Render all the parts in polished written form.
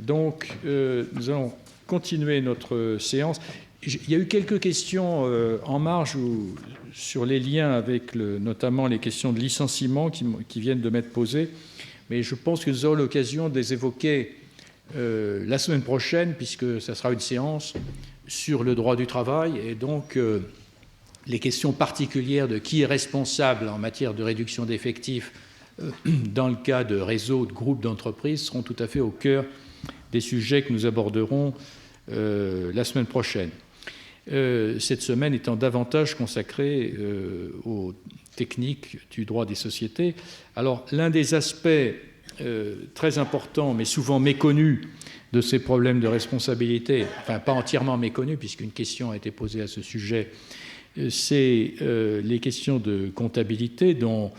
Nous allons continuer notre séance. Il y a eu quelques questions en marge sur les liens avec notamment les questions de licenciement qui viennent de m'être posées, mais je pense que nous aurons l'occasion de les évoquer la semaine prochaine, puisque ça sera une séance sur le droit du travail, et donc les questions particulières de qui est responsable en matière de réduction d'effectifs dans le cas de réseaux, de groupes d'entreprises seront tout à fait au cœur des sujets que nous aborderons la semaine prochaine. Cette semaine étant davantage consacrée aux techniques du droit des sociétés. Alors, l'un des aspects très importants, mais souvent méconnus, de ces problèmes de responsabilité, enfin pas entièrement méconnus, puisqu'une question a été posée à ce sujet, c'est les questions de comptabilité dont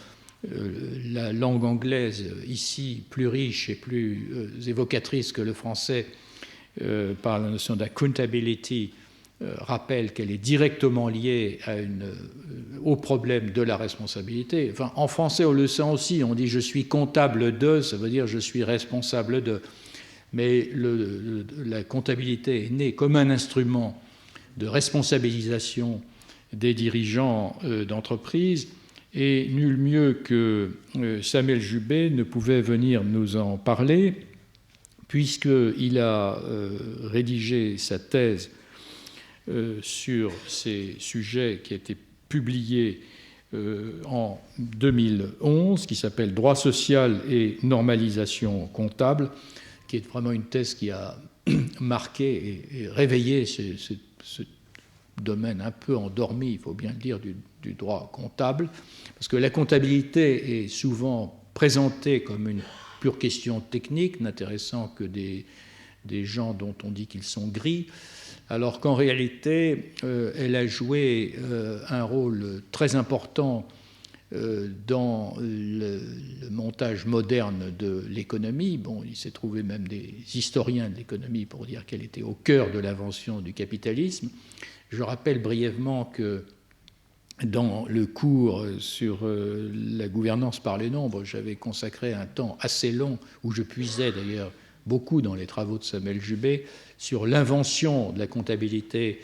la langue anglaise, ici plus riche et plus évocatrice que le français, par la notion d'accountability, rappelle qu'elle est directement liée au problème de la responsabilité. Enfin, en français, on le sent aussi, on dit « je suis comptable de », ça veut dire « je suis responsable de ». Mais la comptabilité est née comme un instrument de responsabilisation des dirigeants d'entreprise, et nul mieux que Samuel Jubbé ne pouvait venir nous en parler, puisqu'il a rédigé sa thèse sur ces sujets qui a été publiée en 2011, qui s'appelle « Droit social et normalisation comptable », qui est vraiment une thèse qui a marqué et réveillé ce domaine un peu endormi, il faut bien le dire, du droit comptable, parce que la comptabilité est souvent présentée comme une pure question technique, n'intéressant que des gens dont on dit qu'ils sont gris, alors qu'en réalité, elle a joué un rôle très important dans le montage moderne de l'économie. Bon, il s'est trouvé même des historiens de l'économie pour dire qu'elle était au cœur de l'invention du capitalisme. Je rappelle brièvement que dans le cours sur la gouvernance par les nombres, j'avais consacré un temps assez long, où je puisais d'ailleurs beaucoup dans les travaux de Samuel Jubbé, sur l'invention de la comptabilité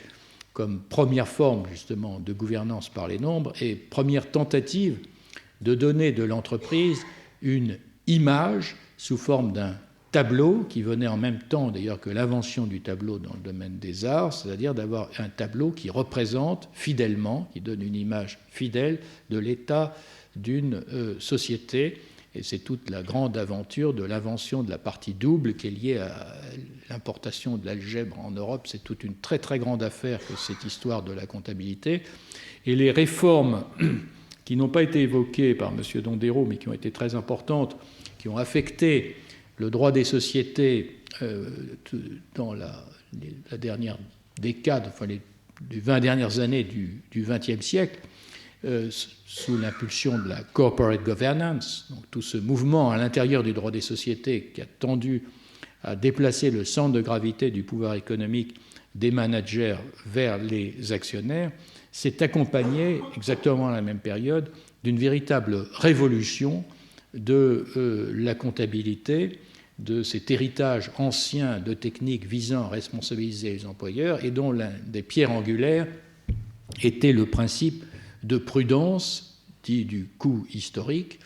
comme première forme justement de gouvernance par les nombres et première tentative de donner de l'entreprise une image sous forme d'un tableau qui venait en même temps d'ailleurs que l'invention du tableau dans le domaine des arts, c'est-à-dire d'avoir un tableau qui représente fidèlement, qui donne une image fidèle de l'état d'une société. Et c'est toute la grande aventure de l'invention de la partie double qui est liée à l'importation de l'algèbre en Europe. C'est toute une très très grande affaire que cette histoire de la comptabilité. Et les réformes qui n'ont pas été évoquées par M. Dondero, mais qui ont été très importantes, qui ont affecté le droit des sociétés dans la dernière décade, enfin les 20 dernières années du XXe siècle, sous l'impulsion de la corporate governance, donc tout ce mouvement à l'intérieur du droit des sociétés qui a tendu à déplacer le centre de gravité du pouvoir économique des managers vers les actionnaires, s'est accompagné, exactement à la même période, d'une véritable révolution de la comptabilité, de cet héritage ancien de techniques visant à responsabiliser les employeurs et dont l'un des pierres angulaires était le principe de prudence, dit du coût historique.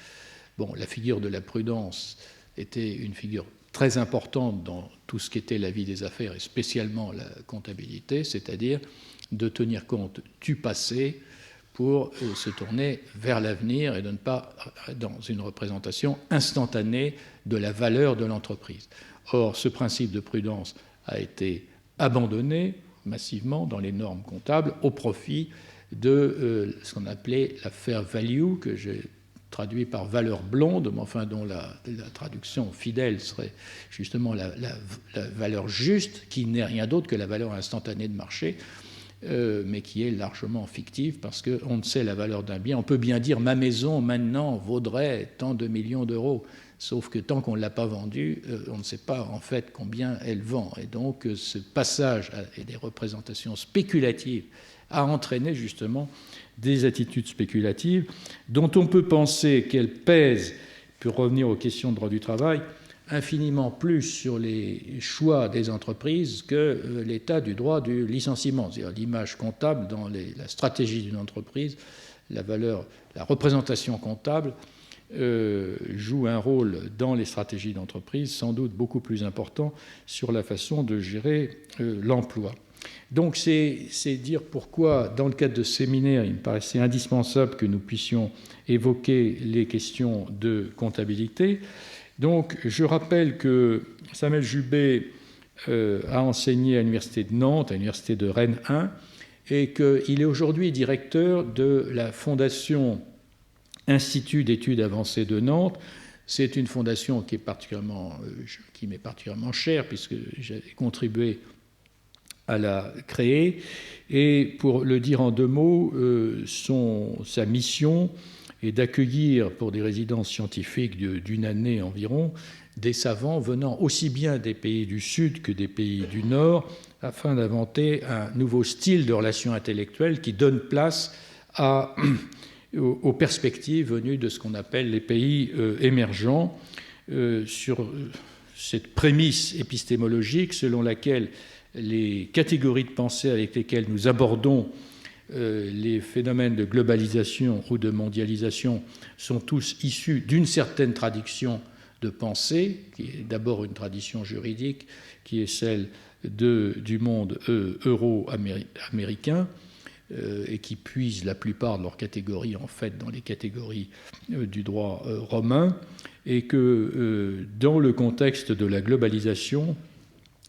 Bon, la figure de la prudence était une figure très importante dans tout ce qu'était la vie des affaires et spécialement la comptabilité, c'est-à-dire de tenir compte du passé pour se tourner vers l'avenir et de ne pas dans une représentation instantanée de la valeur de l'entreprise. Or, ce principe de prudence a été abandonné massivement dans les normes comptables au profit de ce qu'on appelait la fair value, que j'ai traduit par valeur blonde, mais enfin dont la traduction fidèle serait justement la valeur juste, qui n'est rien d'autre que la valeur instantanée de marché, mais qui est largement fictive parce qu'on ne sait la valeur d'un bien. On peut bien dire ma maison maintenant vaudrait tant de millions d'euros, sauf que tant qu'on ne l'a pas vendue, on ne sait pas en fait combien elle vend. Et donc ce passage à des représentations spéculatives a entraîné justement des attitudes spéculatives dont on peut penser qu'elles pèsent, pour revenir aux questions de droit du travail, infiniment plus sur les choix des entreprises que l'état du droit du licenciement. C'est-à-dire l'image comptable dans la stratégie d'une entreprise, la représentation comptable joue un rôle dans les stratégies d'entreprise sans doute beaucoup plus important sur la façon de gérer l'emploi. Donc c'est dire pourquoi, dans le cadre de ce séminaire, il me paraissait indispensable que nous puissions évoquer les questions de comptabilité. Donc je rappelle que Samuel Jubé a enseigné à l'Université de Nantes, à l'Université de Rennes 1, et qu'il est aujourd'hui directeur de la Fondation Institut d'études avancées de Nantes. C'est une fondation qui m'est particulièrement chère, puisque j'ai contribué à la créer. Et pour le dire en 2 mots, sa mission est d'accueillir pour des résidences scientifiques d'1 année environ des savants venant aussi bien des pays du Sud que des pays du Nord, afin d'inventer un nouveau style de relations intellectuelles qui donne place aux perspectives venues de ce qu'on appelle les pays émergents, sur cette prémisse épistémologique selon laquelle les catégories de pensée avec lesquelles nous abordons les phénomènes de globalisation ou de mondialisation sont tous issus d'une certaine tradition de pensée, qui est d'abord une tradition juridique, qui est celle du monde euro-américain, et qui puisent la plupart de leurs catégories en fait dans les catégories du droit romain, et que dans le contexte de la globalisation,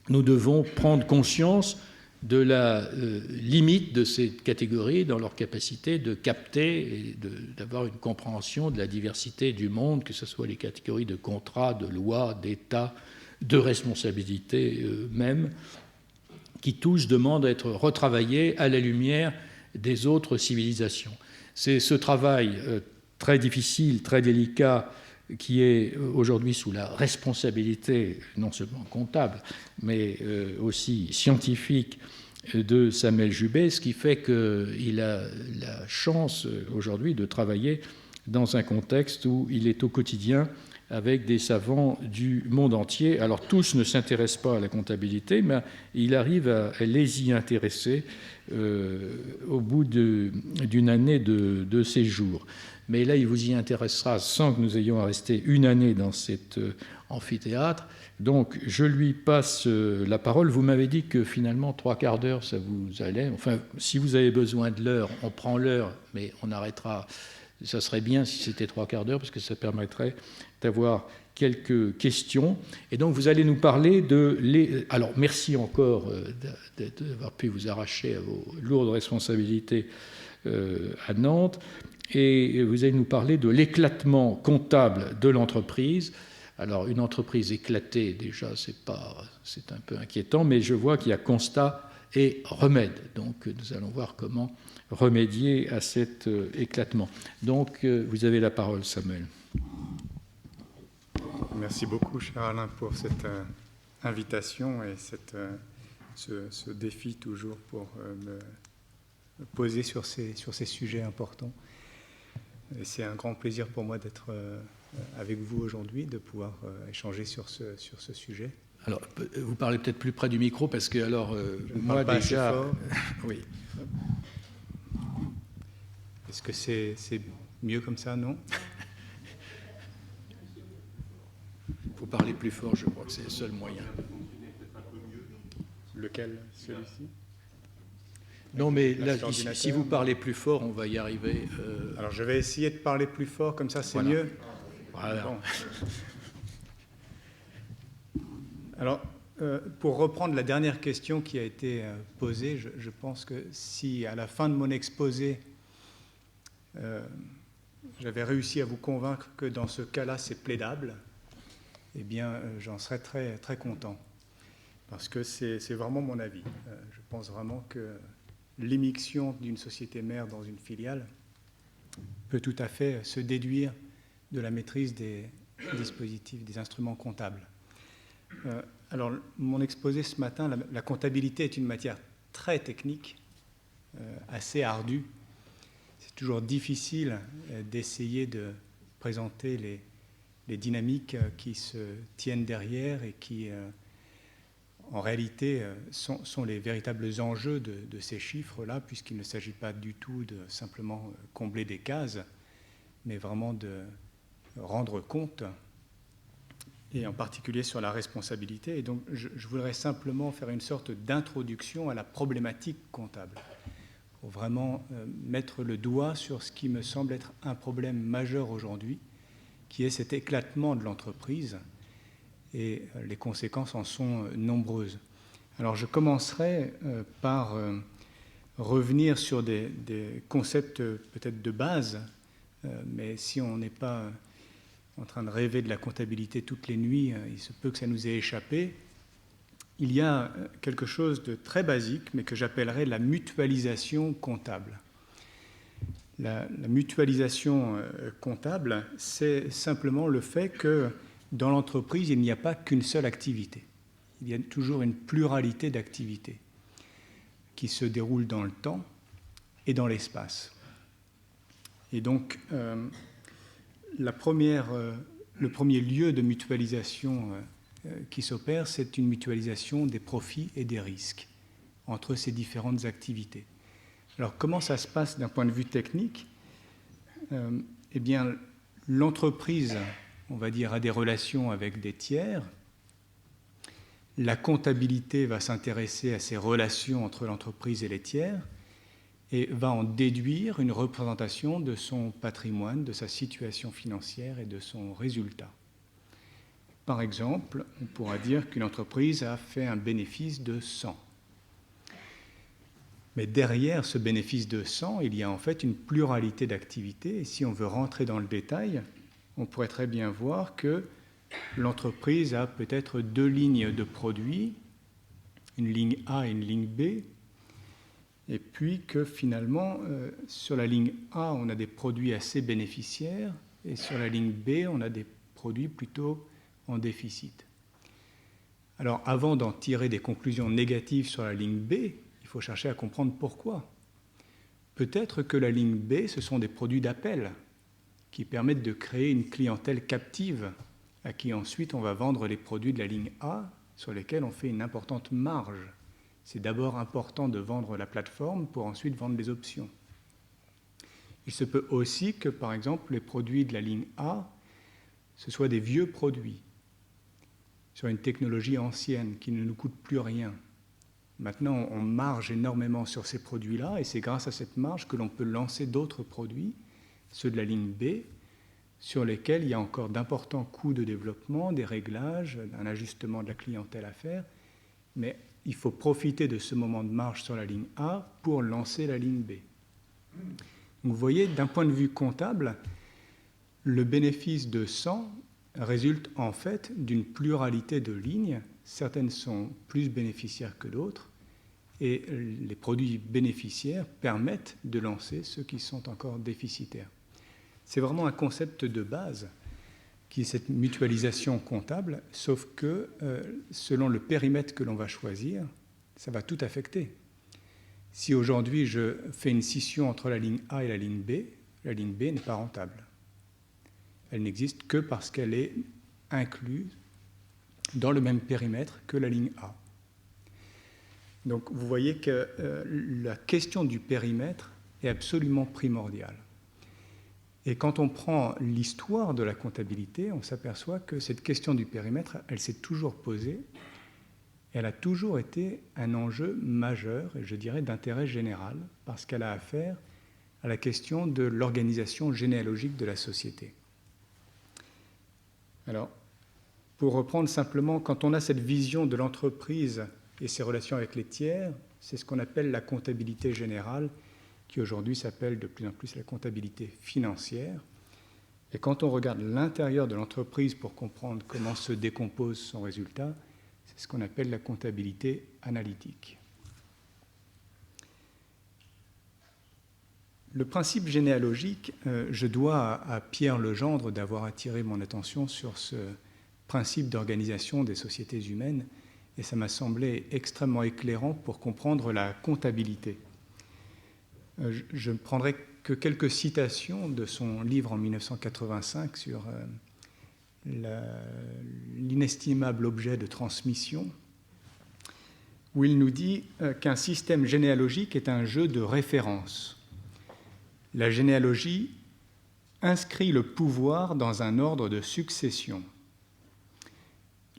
nous devons prendre conscience de la limite de ces catégories dans leur capacité de capter et d'avoir une compréhension de la diversité du monde, que ce soit les catégories de contrats, de lois, d'État, de responsabilités même, qui tous demandent à être retravaillés à la lumière des autres civilisations. C'est ce travail très difficile, très délicat, qui est aujourd'hui sous la responsabilité non seulement comptable, mais aussi scientifique de Samuel Jubé, ce qui fait qu'il a la chance aujourd'hui de travailler dans un contexte où il est au quotidien avec des savants du monde entier. Alors tous ne s'intéressent pas à la comptabilité, mais il arrive à les y intéresser au bout d'une année de séjour. Mais là, il vous y intéressera sans que nous ayons à rester 1 année dans cet amphithéâtre. Donc, je lui passe la parole. Vous m'avez dit que finalement, 3/4 d'heure, ça vous allait. Enfin, si vous avez besoin de l'heure, on prend l'heure, mais on arrêtera. Ça serait bien si c'était 3/4 d'heure, parce que ça permettrait d'avoir quelques questions. Et donc, vous allez nous parler Alors, merci encore d'avoir pu vous arracher à vos lourdes responsabilités à Nantes. Et vous allez nous parler de l'éclatement comptable de l'entreprise. Alors, une entreprise éclatée, déjà, c'est un peu inquiétant, mais je vois qu'il y a constat et remède. Donc, nous allons voir comment remédier à cet éclatement. Donc, vous avez la parole, Samuel. Merci beaucoup, cher Alain, pour cette invitation et ce défi toujours pour me poser sur ces sujets importants. Et c'est un grand plaisir pour moi d'être avec vous aujourd'hui, de pouvoir échanger sur ce sujet. Alors, vous parlez peut-être plus près du micro, parce que alors moi pas déjà, assez fort. Oui. Est-ce que c'est mieux comme ça, non? Il faut parler plus fort, je crois que c'est le seul moyen. Lequel? Celui-ci? Non, mais là, si vous parlez plus fort, on va y arriver. Alors, je vais essayer de parler plus fort, comme ça, c'est mieux. Voilà. Bon. Alors, pour reprendre la dernière question qui a été posée, je pense que si, à la fin de mon exposé, j'avais réussi à vous convaincre que dans ce cas-là, c'est plaidable, eh bien, j'en serais très, très content. Parce que c'est vraiment mon avis. Je pense vraiment que l'immixtion d'une société mère dans une filiale peut tout à fait se déduire de la maîtrise des dispositifs, des instruments comptables. Alors, mon exposé ce matin, la comptabilité est une matière très technique, assez ardue. C'est toujours difficile d'essayer de présenter les dynamiques qui se tiennent derrière et qui, en réalité, sont les véritables enjeux de ces chiffres-là, puisqu'il ne s'agit pas du tout de simplement combler des cases, mais vraiment de rendre compte, et en particulier sur la responsabilité. Et donc, je voudrais simplement faire une sorte d'introduction à la problématique comptable, pour vraiment mettre le doigt sur ce qui me semble être un problème majeur aujourd'hui, qui est cet éclatement de l'entreprise, et les conséquences en sont nombreuses. Alors, je commencerai par revenir sur des concepts peut-être de base, mais si on n'est pas en train de rêver de la comptabilité toutes les nuits, il se peut que ça nous ait échappé. Il y a quelque chose de très basique, mais que j'appellerais la mutualisation comptable. La mutualisation comptable, c'est simplement le fait que dans l'entreprise, il n'y a pas qu'une seule activité. Il y a toujours une pluralité d'activités qui se déroulent dans le temps et dans l'espace. Et donc, le premier lieu de mutualisation qui s'opère, c'est une mutualisation des profits et des risques entre ces différentes activités. Alors, comment ça se passe d'un point de vue technique ? Eh bien, l'entreprise, on va dire, a des relations avec des tiers. La comptabilité va s'intéresser à ces relations entre l'entreprise et les tiers et va en déduire une représentation de son patrimoine, de sa situation financière et de son résultat. Par exemple, on pourra dire qu'une entreprise a fait un bénéfice de 100. Mais derrière ce bénéfice de 100, il y a en fait une pluralité d'activités. Et si on veut rentrer dans le détail, on pourrait très bien voir que l'entreprise a peut-être 2 lignes de produits, une ligne A et une ligne B, et puis que finalement, sur la ligne A, on a des produits assez bénéficiaires, et sur la ligne B, on a des produits plutôt en déficit. Alors, avant d'en tirer des conclusions négatives sur la ligne B, il faut chercher à comprendre pourquoi. Peut-être que la ligne B, ce sont des produits d'appel qui permettent de créer une clientèle captive à qui ensuite on va vendre les produits de la ligne A sur lesquels on fait une importante marge. C'est d'abord important de vendre la plateforme pour ensuite vendre les options. Il se peut aussi que, par exemple, les produits de la ligne A, ce soient des vieux produits sur une technologie ancienne qui ne nous coûte plus rien. Maintenant, on marge énormément sur ces produits-là et c'est grâce à cette marge que l'on peut lancer d'autres produits, ceux de la ligne B, sur lesquels il y a encore d'importants coûts de développement, des réglages, un ajustement de la clientèle à faire, mais il faut profiter de ce moment de marge sur la ligne A pour lancer la ligne B. Donc vous voyez, d'un point de vue comptable, le bénéfice de 100 résulte en fait d'une pluralité de lignes. Certaines sont plus bénéficiaires que d'autres et les produits bénéficiaires permettent de lancer ceux qui sont encore déficitaires. C'est vraiment un concept de base qui est cette mutualisation comptable, sauf que selon le périmètre que l'on va choisir, ça va tout affecter. Si aujourd'hui je fais une scission entre la ligne A et la ligne B n'est pas rentable. Elle n'existe que parce qu'elle est incluse dans le même périmètre que la ligne A. Donc vous voyez que la question du périmètre est absolument primordiale. Et quand on prend l'histoire de la comptabilité, on s'aperçoit que cette question du périmètre, elle s'est toujours posée, elle a toujours été un enjeu majeur, et je dirais d'intérêt général, parce qu'elle a affaire à la question de l'organisation généalogique de la société. Alors, pour reprendre simplement, quand on a cette vision de l'entreprise et ses relations avec les tiers, c'est ce qu'on appelle la comptabilité générale, qui aujourd'hui s'appelle de plus en plus la comptabilité financière. Et quand on regarde l'intérieur de l'entreprise pour comprendre comment se décompose son résultat, c'est ce qu'on appelle la comptabilité analytique. Le principe généalogique, je dois à Pierre Legendre d'avoir attiré mon attention sur ce principe d'organisation des sociétés humaines, et ça m'a semblé extrêmement éclairant pour comprendre la comptabilité. Je ne prendrai que quelques citations de son livre en 1985 sur l'inestimable objet de transmission, où il nous dit qu'un système généalogique est un jeu de référence. La généalogie inscrit le pouvoir dans un ordre de succession.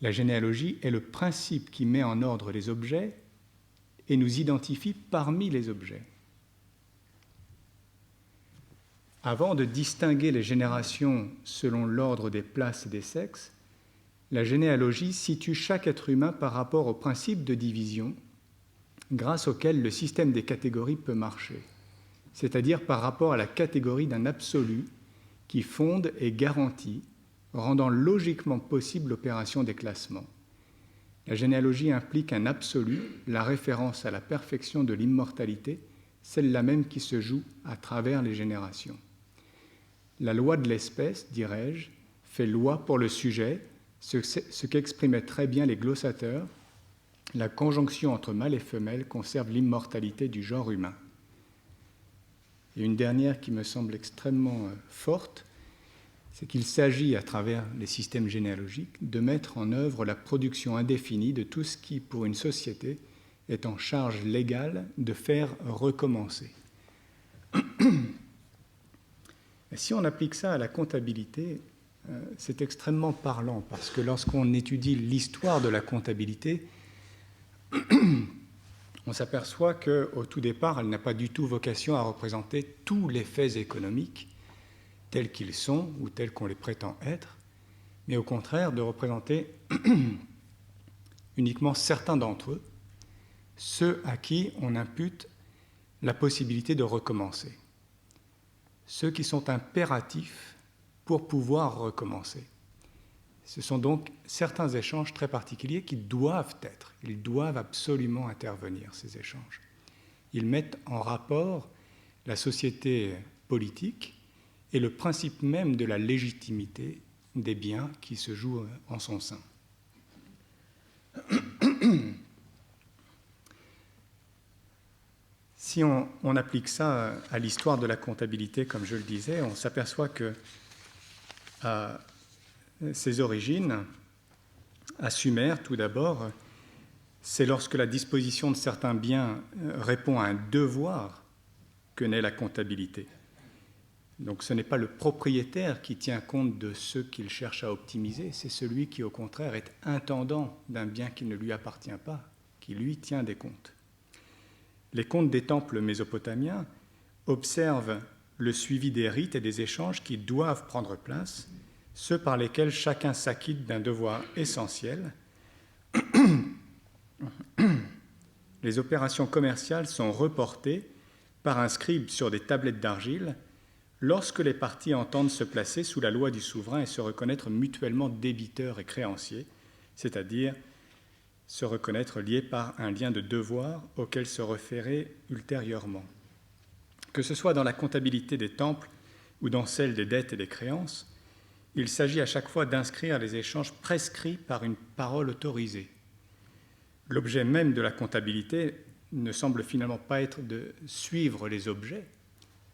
La généalogie est le principe qui met en ordre les objets et nous identifie parmi les objets. Avant de distinguer les générations selon l'ordre des places et des sexes, la généalogie situe chaque être humain par rapport au principe de division grâce auquel le système des catégories peut marcher, c'est-à-dire par rapport à la catégorie d'un absolu qui fonde et garantit, rendant logiquement possible l'opération des classements. La généalogie implique un absolu, la référence à la perfection de l'immortalité, celle-là même qui se joue à travers les générations. La loi de l'espèce, dirais-je, fait loi pour le sujet, ce qu'exprimaient très bien les glossateurs. La conjonction entre mâle et femelle conserve l'immortalité du genre humain. Et une dernière qui me semble extrêmement forte, c'est qu'il s'agit, à travers les systèmes généalogiques, de mettre en œuvre la production indéfinie de tout ce qui, pour une société, est en charge légale de faire recommencer. Et si on applique ça à la comptabilité, c'est extrêmement parlant, parce que lorsqu'on étudie l'histoire de la comptabilité, on s'aperçoit qu'au tout départ, elle n'a pas du tout vocation à représenter tous les faits économiques tels qu'ils sont ou tels qu'on les prétend être, mais au contraire de représenter uniquement certains d'entre eux, ceux à qui on impute la possibilité de recommencer, ceux qui sont impératifs pour pouvoir recommencer. Ce sont donc certains échanges très particuliers qui doivent être, ils doivent absolument intervenir, ces échanges. Ils mettent en rapport la société politique et le principe même de la légitimité des biens qui se jouent en son sein. Si on applique ça à l'histoire de la comptabilité, comme je le disais, on s'aperçoit que à ses origines, à Sumer, tout d'abord, c'est lorsque la disposition de certains biens répond à un devoir que naît la comptabilité. Donc ce n'est pas le propriétaire qui tient compte de ceux qu'il cherche à optimiser, c'est celui qui, au contraire, est intendant d'un bien qui ne lui appartient pas, qui lui tient des comptes. Les comptes des temples mésopotamiens observent le suivi des rites et des échanges qui doivent prendre place, ceux par lesquels chacun s'acquitte d'un devoir essentiel. Les opérations commerciales sont reportées par un scribe sur des tablettes d'argile lorsque les parties entendent se placer sous la loi du souverain et se reconnaître mutuellement débiteurs et créanciers, c'est-à-dire se reconnaître liés par un lien de devoir auquel se référer ultérieurement. Que ce soit dans la comptabilité des temples ou dans celle des dettes et des créances, il s'agit à chaque fois d'inscrire les échanges prescrits par une parole autorisée. L'objet même de la comptabilité ne semble finalement pas être de suivre les objets,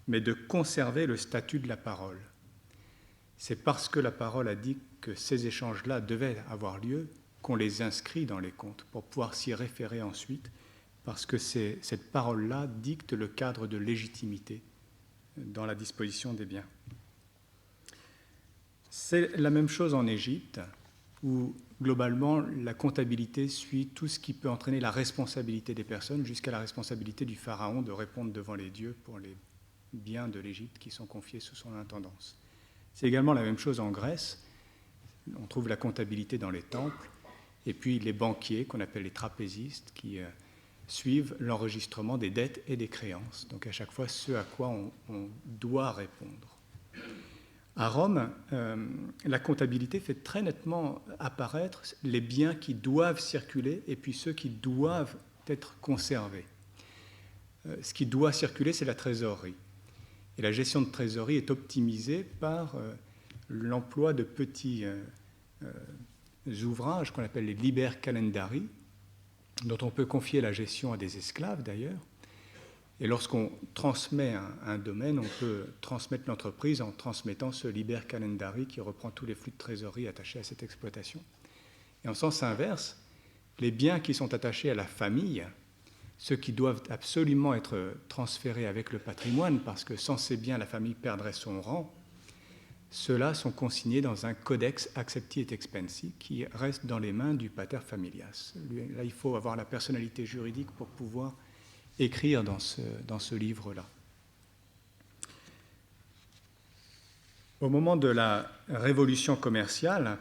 mais de conserver le statut de la parole. C'est parce que la parole a dit que ces échanges-là devaient avoir lieu qu'on les inscrit dans les comptes pour pouvoir s'y référer ensuite, parce que cette parole-là dicte le cadre de légitimité dans la disposition des biens. C'est la même chose en Égypte, où globalement la comptabilité suit tout ce qui peut entraîner la responsabilité des personnes jusqu'à la responsabilité du pharaon de répondre devant les dieux pour les biens de l'Égypte qui sont confiés sous son intendance. C'est également la même chose en Grèce. On trouve la comptabilité dans les temples, et puis les banquiers, qu'on appelle les trapézistes, qui suivent l'enregistrement des dettes et des créances. Donc à chaque fois, ce à quoi on doit répondre. À Rome, la comptabilité fait très nettement apparaître les biens qui doivent circuler et puis ceux qui doivent être conservés. Ce qui doit circuler, c'est la trésorerie. Et la gestion de trésorerie est optimisée par l'emploi de petits ouvrages qu'on appelle les liber calendari, dont on peut confier la gestion à des esclaves d'ailleurs, Et lorsqu'on transmet un domaine, on peut transmettre l'entreprise en transmettant ce liber calendari qui reprend tous les flux de trésorerie attachés à cette exploitation. Et en sens inverse, les biens qui sont attachés à la famille, ceux qui doivent absolument être transférés avec le patrimoine, parce que sans ces biens, la famille perdrait son rang, ceux-là sont consignés dans un codex accepti et expensi qui reste dans les mains du pater familias. Là, il faut avoir la personnalité juridique pour pouvoir écrire dans ce livre-là. Au moment de la révolution commerciale,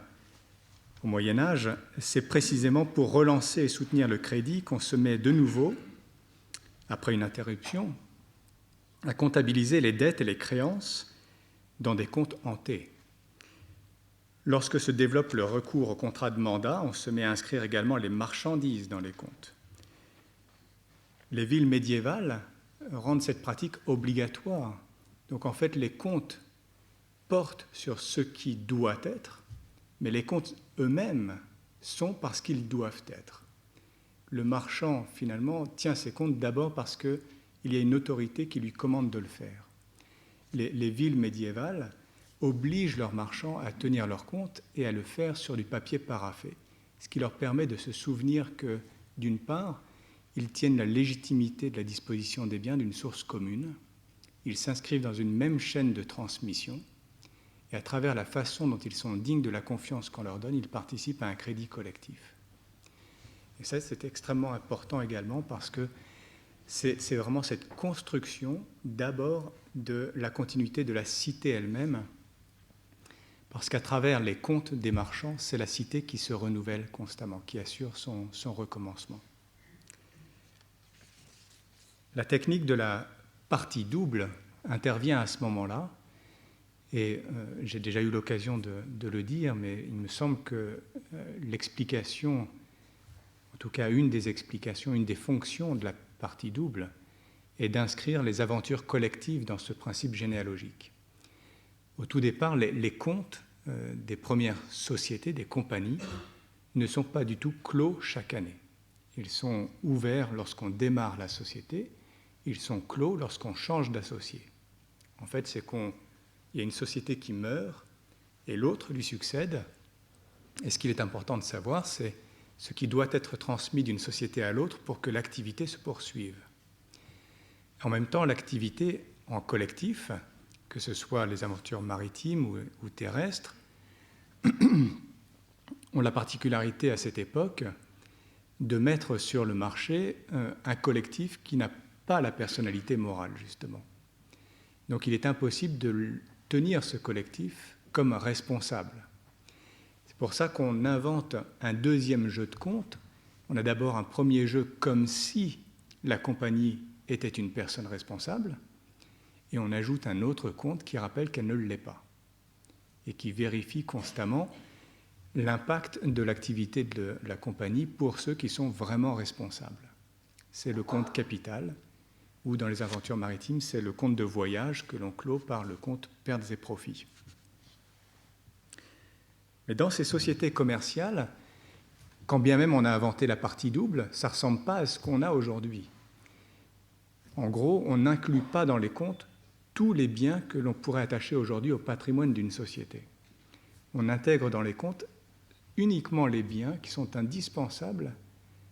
au Moyen-Âge, c'est précisément pour relancer et soutenir le crédit qu'on se met de nouveau, après une interruption, à comptabiliser les dettes et les créances dans des comptes hantés. Lorsque se développe le recours au contrat de mandat, on se met à inscrire également les marchandises dans les comptes. Les villes médiévales rendent cette pratique obligatoire. Donc en fait, les comptes portent sur ce qui doit être, mais les comptes eux-mêmes sont parce qu'ils doivent être. Le marchand, finalement, tient ses comptes d'abord parce qu'il y a une autorité qui lui commande de le faire. Les villes médiévales obligent leurs marchands à tenir leurs comptes et à le faire sur du papier paraffé, ce qui leur permet de se souvenir que, d'une part, ils tiennent la légitimité de la disposition des biens d'une source commune, ils s'inscrivent dans une même chaîne de transmission, et à travers la façon dont ils sont dignes de la confiance qu'on leur donne, ils participent à un crédit collectif. Et ça, c'est extrêmement important également parce que c'est vraiment cette construction d'abord de la continuité de la cité elle-même, parce qu'à travers les comptes des marchands, c'est la cité qui se renouvelle constamment, qui assure son recommencement. La technique de la partie double intervient à ce moment-là, et j'ai déjà eu l'occasion de le dire, mais il me semble que l'explication, en tout cas une des explications, une des fonctions de la partie double, est d'inscrire les aventures collectives dans ce principe généalogique. Au tout départ, les comptes des premières sociétés, des compagnies, ne sont pas du tout clos chaque année. Ils sont ouverts lorsqu'on démarre la société, ils sont clos lorsqu'on change d'associé. En fait, c'est qu'il y a une société qui meurt et l'autre lui succède. Et ce qu'il est important de savoir, c'est ce qui doit être transmis d'une société à l'autre pour que l'activité se poursuive. En même temps, l'activité en collectif, que ce soit les aventures maritimes ou terrestres, ont la particularité à cette époque de mettre sur le marché un collectif qui n'a pas la personnalité morale, justement. Donc il est impossible de tenir ce collectif comme responsable. C'est pour ça qu'on invente un deuxième jeu de compte. On a d'abord un premier jeu comme si la compagnie était une personne responsable, et on ajoute un autre compte qui rappelle qu'elle ne l'est pas, et qui vérifie constamment l'impact de l'activité de la compagnie pour ceux qui sont vraiment responsables. C'est le compte capital, ou dans les aventures maritimes, c'est le compte de voyage que l'on clôt par le compte pertes et profits. Mais dans ces sociétés commerciales, quand bien même on a inventé la partie double, ça ne ressemble pas à ce qu'on a aujourd'hui. En gros, on n'inclut pas dans les comptes tous les biens que l'on pourrait attacher aujourd'hui au patrimoine d'une société. On intègre dans les comptes uniquement les biens qui sont indispensables,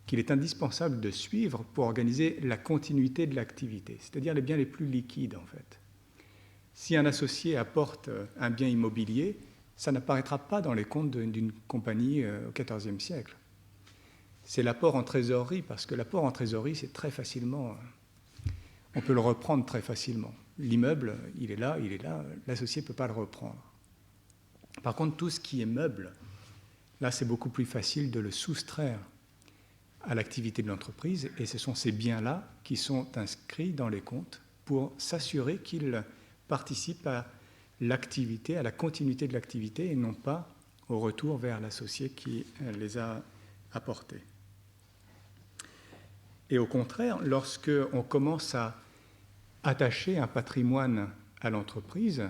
qu'il est indispensable de suivre pour organiser la continuité de l'activité, c'est-à-dire les biens les plus liquides en fait. Si un associé apporte un bien immobilier, ça n'apparaîtra pas dans les comptes d'une compagnie au XIVe siècle. C'est l'apport en trésorerie, parce que l'apport en trésorerie, c'est très facilement, on peut le reprendre très facilement. L'immeuble, il est là, l'associé ne peut pas le reprendre. Par contre, tout ce qui est meuble, là, c'est beaucoup plus facile de le soustraire à l'activité de l'entreprise, et ce sont ces biens-là qui sont inscrits dans les comptes pour s'assurer qu'ils participent à l'activité, à la continuité de l'activité, et non pas au retour vers l'associé qui les a apportés. Et au contraire, lorsqu'on commence à attacher un patrimoine à l'entreprise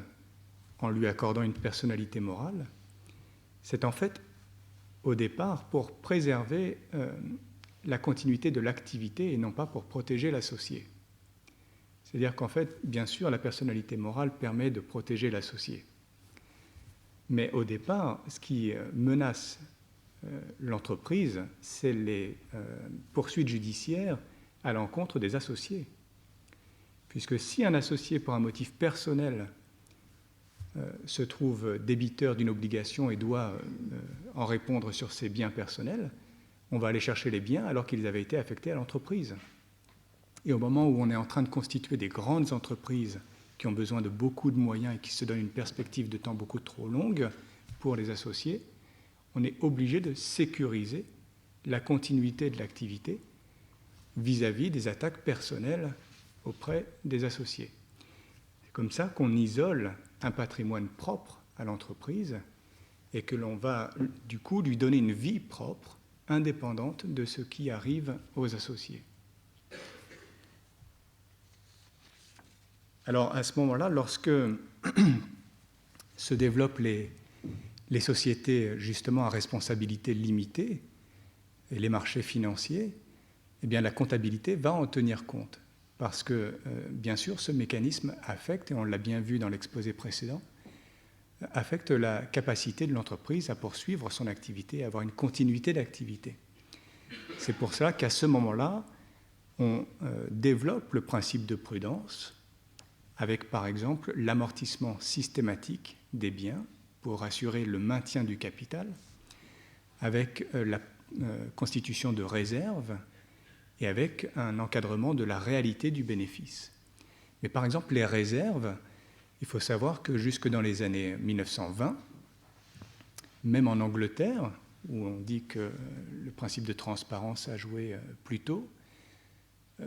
en lui accordant une personnalité morale, c'est en fait au départ pour préserver la continuité de l'activité et non pas pour protéger l'associé. C'est-à-dire qu'en fait, bien sûr, la personnalité morale permet de protéger l'associé. Mais au départ, ce qui menace l'entreprise, c'est les poursuites judiciaires à l'encontre des associés. Puisque si un associé, pour un motif personnel, se trouve débiteur d'une obligation et doit en répondre sur ses biens personnels, on va aller chercher les biens alors qu'ils avaient été affectés à l'entreprise. Et au moment où on est en train de constituer des grandes entreprises qui ont besoin de beaucoup de moyens et qui se donnent une perspective de temps beaucoup trop longue pour les associés, on est obligé de sécuriser la continuité de l'activité vis-à-vis des attaques personnelles auprès des associés. C'est comme ça qu'on isole un patrimoine propre à l'entreprise et que l'on va du coup lui donner une vie propre, indépendante de ce qui arrive aux associés. Alors à ce moment-là, lorsque se développent les sociétés justement à responsabilité limitée et les marchés financiers, eh bien la comptabilité va en tenir compte. Parce que, bien sûr, ce mécanisme affecte, et on l'a bien vu dans l'exposé précédent, affecte la capacité de l'entreprise à poursuivre son activité, à avoir une continuité d'activité. C'est pour ça qu'à ce moment-là, on développe le principe de prudence avec, par exemple, l'amortissement systématique des biens pour assurer le maintien du capital, avec la constitution de réserves et avec un encadrement de la réalité du bénéfice. Mais par exemple, les réserves, il faut savoir que jusque dans les années 1920, même en Angleterre, où on dit que le principe de transparence a joué plus tôt,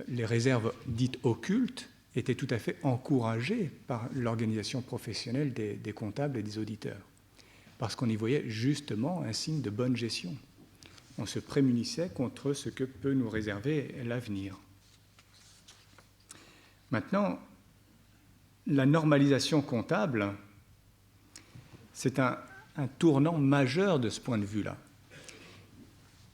les réserves dites occultes étaient tout à fait encouragées par l'organisation professionnelle des comptables et des auditeurs, parce qu'on y voyait justement un signe de bonne gestion. On se prémunissait contre ce que peut nous réserver l'avenir. Maintenant, la normalisation comptable, c'est un tournant majeur de ce point de vue-là.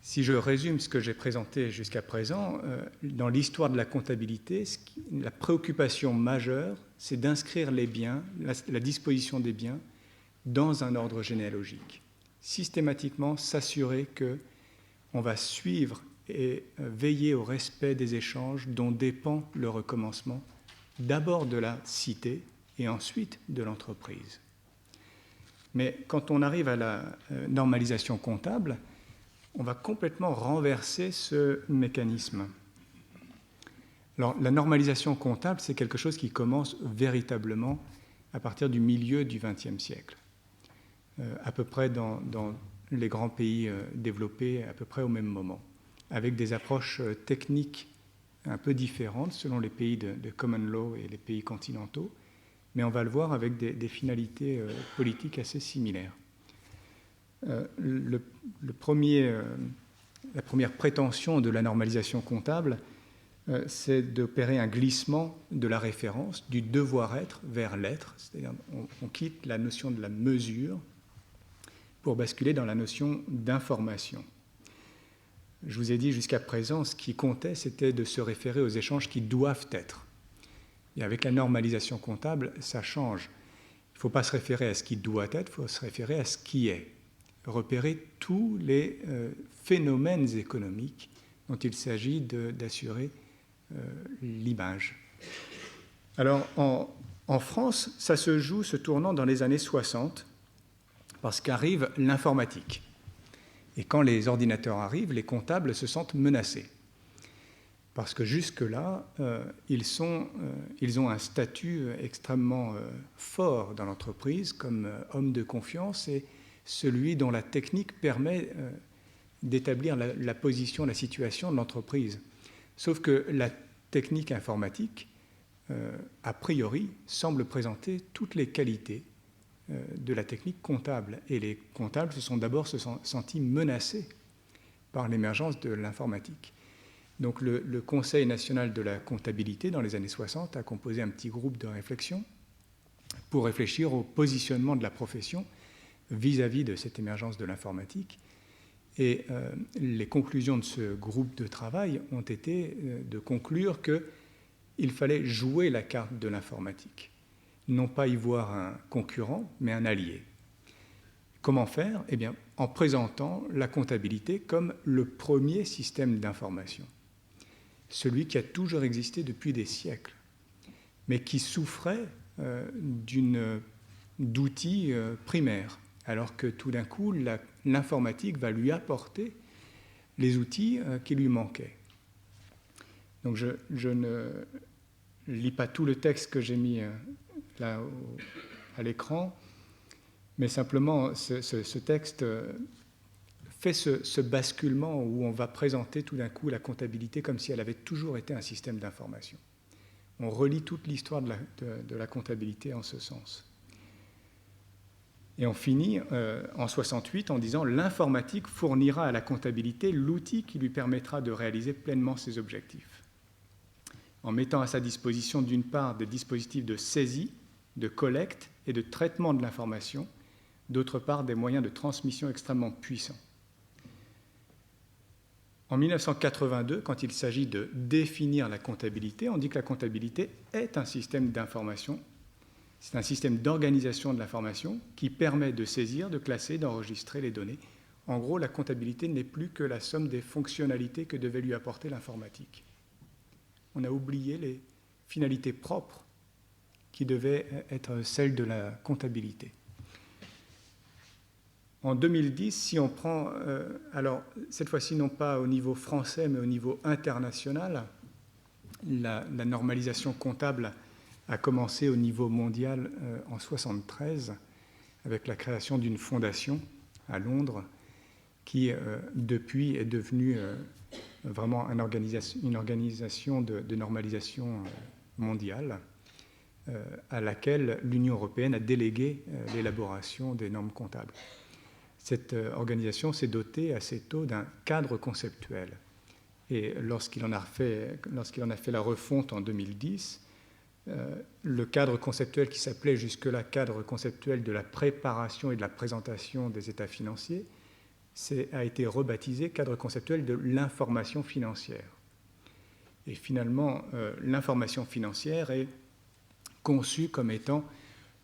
Si je résume ce que j'ai présenté jusqu'à présent, dans l'histoire de la comptabilité, la préoccupation majeure, c'est d'inscrire les biens, la disposition des biens, dans un ordre généalogique. Systématiquement s'assurer qu'on va suivre et veiller au respect des échanges dont dépend le recommencement, d'abord de la cité et ensuite de l'entreprise. Mais quand on arrive à la normalisation comptable, on va complètement renverser ce mécanisme. Alors, la normalisation comptable, c'est quelque chose qui commence véritablement à partir du milieu du XXe siècle, à peu près dans les grands pays développés, à peu près au même moment, avec des approches techniques un peu différentes selon les pays de common law et les pays continentaux, mais on va le voir avec des finalités politiques assez similaires. La première prétention de la normalisation comptable, c'est d'opérer un glissement de la référence du devoir-être vers l'être, c'est-à-dire on quitte la notion de la mesure pour basculer dans la notion d'information. Je vous ai dit jusqu'à présent, ce qui comptait, c'était de se référer aux échanges qui doivent être. Et avec la normalisation comptable, ça change. Il ne faut pas se référer à ce qui doit être, il faut se référer à ce qui est. Repérer tous les phénomènes économiques dont il s'agit d'assurer l'image. Alors, en France, ça se joue ce tournant dans les années 60, parce qu'arrive l'informatique. Et quand les ordinateurs arrivent, les comptables se sentent menacés. Parce que jusque-là, ils ont un statut extrêmement fort dans l'entreprise comme hommes de confiance et celui dont la technique permet d'établir la position, la situation de l'entreprise. Sauf que la technique informatique, a priori, semble présenter toutes les qualités de la technique comptable. Et les comptables se sont d'abord sentis menacés par l'émergence de l'informatique. Donc le Conseil national de la comptabilité, dans les années 60, a composé un petit groupe de réflexion pour réfléchir au positionnement de la profession vis-à-vis de cette émergence de l'informatique. Et les conclusions de ce groupe de travail ont été de conclure que il fallait jouer la carte de l'informatique. Non pas y voir un concurrent, mais un allié. Comment faire? Eh bien, en présentant la comptabilité comme le premier système d'information. Celui qui a toujours existé depuis des siècles, mais qui souffrait d'outils primaires, alors que tout d'un coup, l'informatique va lui apporter les outils qui lui manquaient. Donc je ne lis pas tout le texte que j'ai mis là à l'écran, mais simplement ce texte fait ce basculement où on va présenter tout d'un coup la comptabilité comme si elle avait toujours été un système d'information. On relie toute l'histoire de la comptabilité en ce sens. Et on finit en 68 en disant « L'informatique fournira à la comptabilité l'outil qui lui permettra de réaliser pleinement ses objectifs. » En mettant à sa disposition d'une part des dispositifs de saisie, de collecte et de traitement de l'information, d'autre part des moyens de transmission extrêmement puissants. En 1982, quand il s'agit de définir la comptabilité, on dit que la comptabilité est un système d'information. C'est un système d'organisation de l'information qui permet de saisir, de classer, d'enregistrer les données. En gros, la comptabilité n'est plus que la somme des fonctionnalités que devait lui apporter l'informatique. On a oublié les finalités propres qui devaient être celles de la comptabilité. En 2010, si on prend, alors cette fois-ci non pas au niveau français, mais au niveau international, la normalisation comptable a commencé au niveau mondial en 1973 avec la création d'une fondation à Londres qui, depuis, est devenue vraiment une organisation de normalisation mondiale à laquelle l'Union européenne a délégué l'élaboration des normes comptables. Cette organisation s'est dotée assez tôt d'un cadre conceptuel. Et lorsqu'il en a fait la refonte en 2010, le cadre conceptuel qui s'appelait jusque-là cadre conceptuel de la préparation et de la présentation des états financiers a été rebaptisé cadre conceptuel de l'information financière. Et finalement, l'information financière est conçue comme étant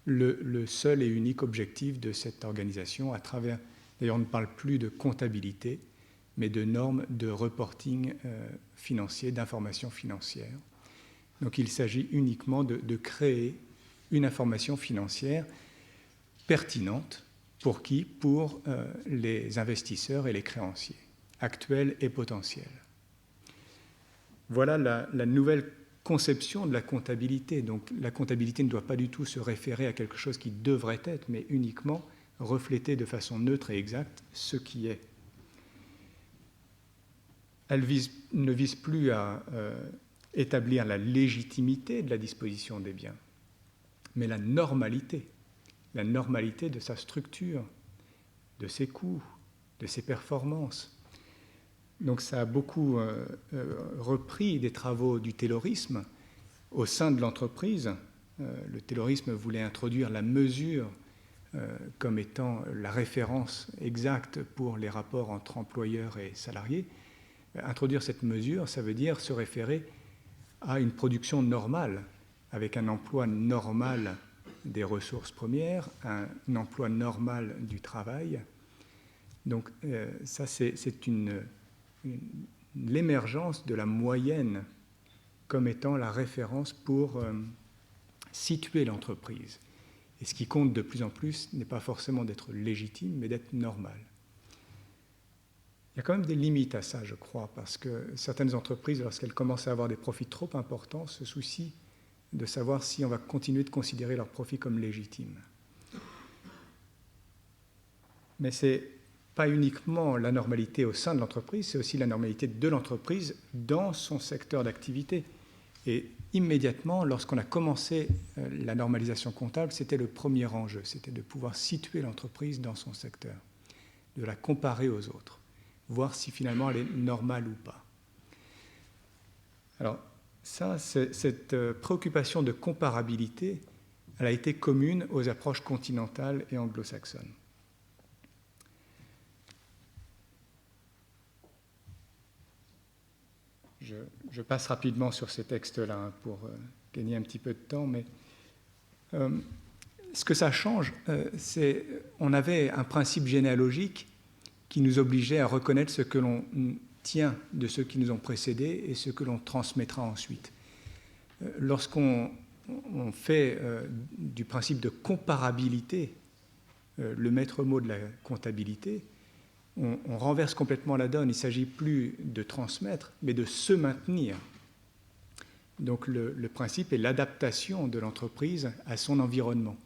le seul et unique objectif de cette organisation à travers, d'ailleurs on ne parle plus de comptabilité, mais de normes de reporting financier, d'information financière. Donc il s'agit uniquement de créer une information financière pertinente. Pour qui? Pour les investisseurs et les créanciers, actuels et potentiels. Voilà la nouvelle conception de la comptabilité. Donc la comptabilité ne doit pas du tout se référer à quelque chose qui devrait être, mais uniquement refléter de façon neutre et exacte ce qui est. Elle ne vise plus à établir la légitimité de la disposition des biens, mais la normalité de sa structure, de ses coûts, de ses performances. Donc ça a beaucoup repris des travaux du taylorisme au sein de l'entreprise. Le taylorisme voulait introduire la mesure comme étant la référence exacte pour les rapports entre employeurs et salariés. Introduire cette mesure, ça veut dire se référer à une production normale, avec un emploi normal des ressources premières, un emploi normal du travail. Donc ça, c'est l'émergence de la moyenne comme étant la référence pour situer l'entreprise. Et ce qui compte de plus en plus n'est pas forcément d'être légitime, mais d'être normal. Il y a quand même des limites à ça, je crois, parce que certaines entreprises, lorsqu'elles commencent à avoir des profits trop importants, se soucient de savoir si on va continuer de considérer leurs profits comme légitimes. Mais ce n'est pas uniquement la normalité au sein de l'entreprise, c'est aussi la normalité de l'entreprise dans son secteur d'activité. Et immédiatement, lorsqu'on a commencé la normalisation comptable, c'était le premier enjeu, c'était de pouvoir situer l'entreprise dans son secteur, de la comparer aux autres, voir si finalement elle est normale ou pas. Alors, cette préoccupation de comparabilité, elle a été commune aux approches continentales et anglo-saxonnes. Je je passe rapidement sur ces textes-là hein, pour gagner un petit peu de temps, mais ce que ça change, c'est on avait un principe généalogique qui nous obligeait à reconnaître ce que l'on tient de ceux qui nous ont précédés et ce que l'on transmettra ensuite. Lorsqu'on fait du principe de comparabilité le maître mot de la comptabilité, on renverse complètement la donne. Il ne s'agit plus de transmettre, mais de se maintenir. Donc le principe est l'adaptation de l'entreprise à son environnement.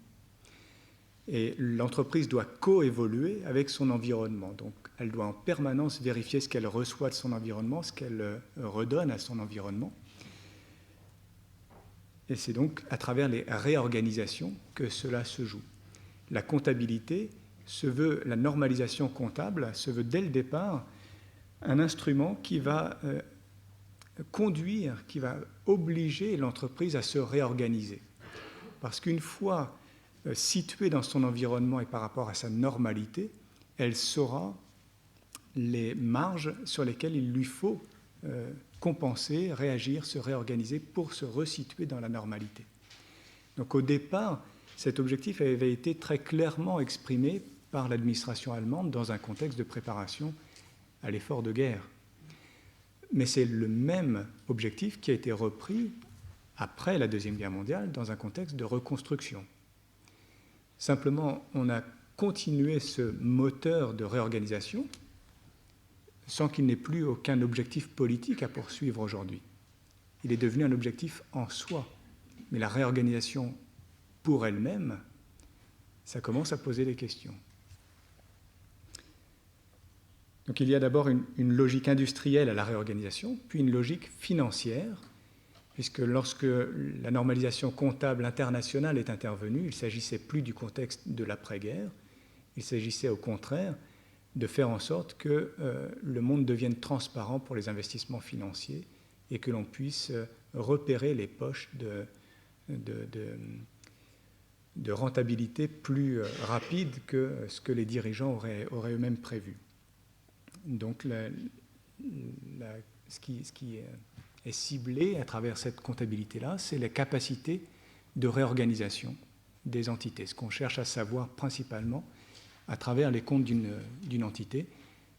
Et l'entreprise doit coévoluer avec son environnement. Donc elle doit en permanence vérifier ce qu'elle reçoit de son environnement, ce qu'elle redonne à son environnement. Et c'est donc à travers les réorganisations que cela se joue. La comptabilité se veut, la normalisation comptable se veut dès le départ un instrument qui va conduire, qui va obliger l'entreprise à se réorganiser. Parce qu'une fois située dans son environnement et par rapport à sa normalité, elle saura les marges sur lesquelles il lui faut compenser, réagir, se réorganiser pour se resituer dans la normalité. Donc au départ, cet objectif avait été très clairement exprimé par l'administration allemande dans un contexte de préparation à l'effort de guerre. Mais c'est le même objectif qui a été repris après la Deuxième Guerre mondiale dans un contexte de reconstruction. Simplement, on a continué ce moteur de réorganisation sans qu'il n'ait plus aucun objectif politique à poursuivre aujourd'hui. Il est devenu un objectif en soi. Mais la réorganisation pour elle-même, ça commence à poser des questions. Donc il y a d'abord une logique industrielle à la réorganisation, puis une logique financière, puisque lorsque la normalisation comptable internationale est intervenue, il ne s'agissait plus du contexte de l'après-guerre, il s'agissait au contraire de faire en sorte que le monde devienne transparent pour les investissements financiers et que l'on puisse repérer les poches de rentabilité plus rapide que ce que les dirigeants auraient eux-mêmes prévu. Donc ce qui est ciblé à travers cette comptabilité-là, c'est la capacité de réorganisation des entités. Ce qu'on cherche à savoir principalement à travers les comptes d'une entité,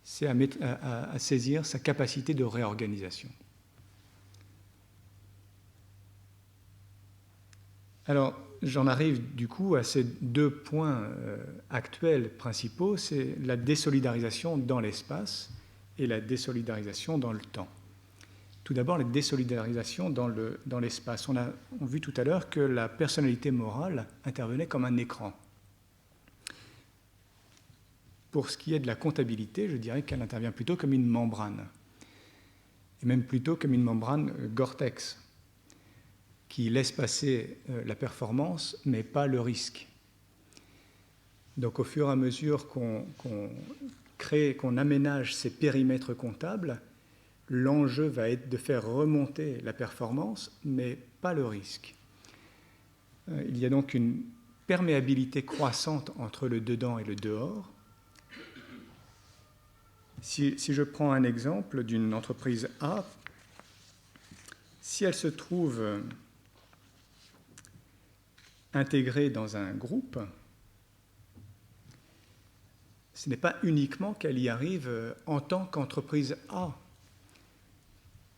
c'est à saisir sa capacité de réorganisation. Alors, j'en arrive du coup à ces deux points actuels principaux, c'est la désolidarisation dans l'espace et la désolidarisation dans le temps. Tout d'abord, la désolidarisation dans l'espace. On a vu tout à l'heure que la personnalité morale intervenait comme un écran. Pour ce qui est de la comptabilité, je dirais qu'elle intervient plutôt comme une membrane, et même plutôt comme une membrane Gore-Tex, qui laisse passer la performance, mais pas le risque. Donc au fur et à mesure qu'on aménage ces périmètres comptables, l'enjeu va être de faire remonter la performance, mais pas le risque. Il y a donc une perméabilité croissante entre le dedans et le dehors. Si je prends un exemple d'une entreprise A, si elle se trouve intégrée dans un groupe, ce n'est pas uniquement qu'elle y arrive en tant qu'entreprise A,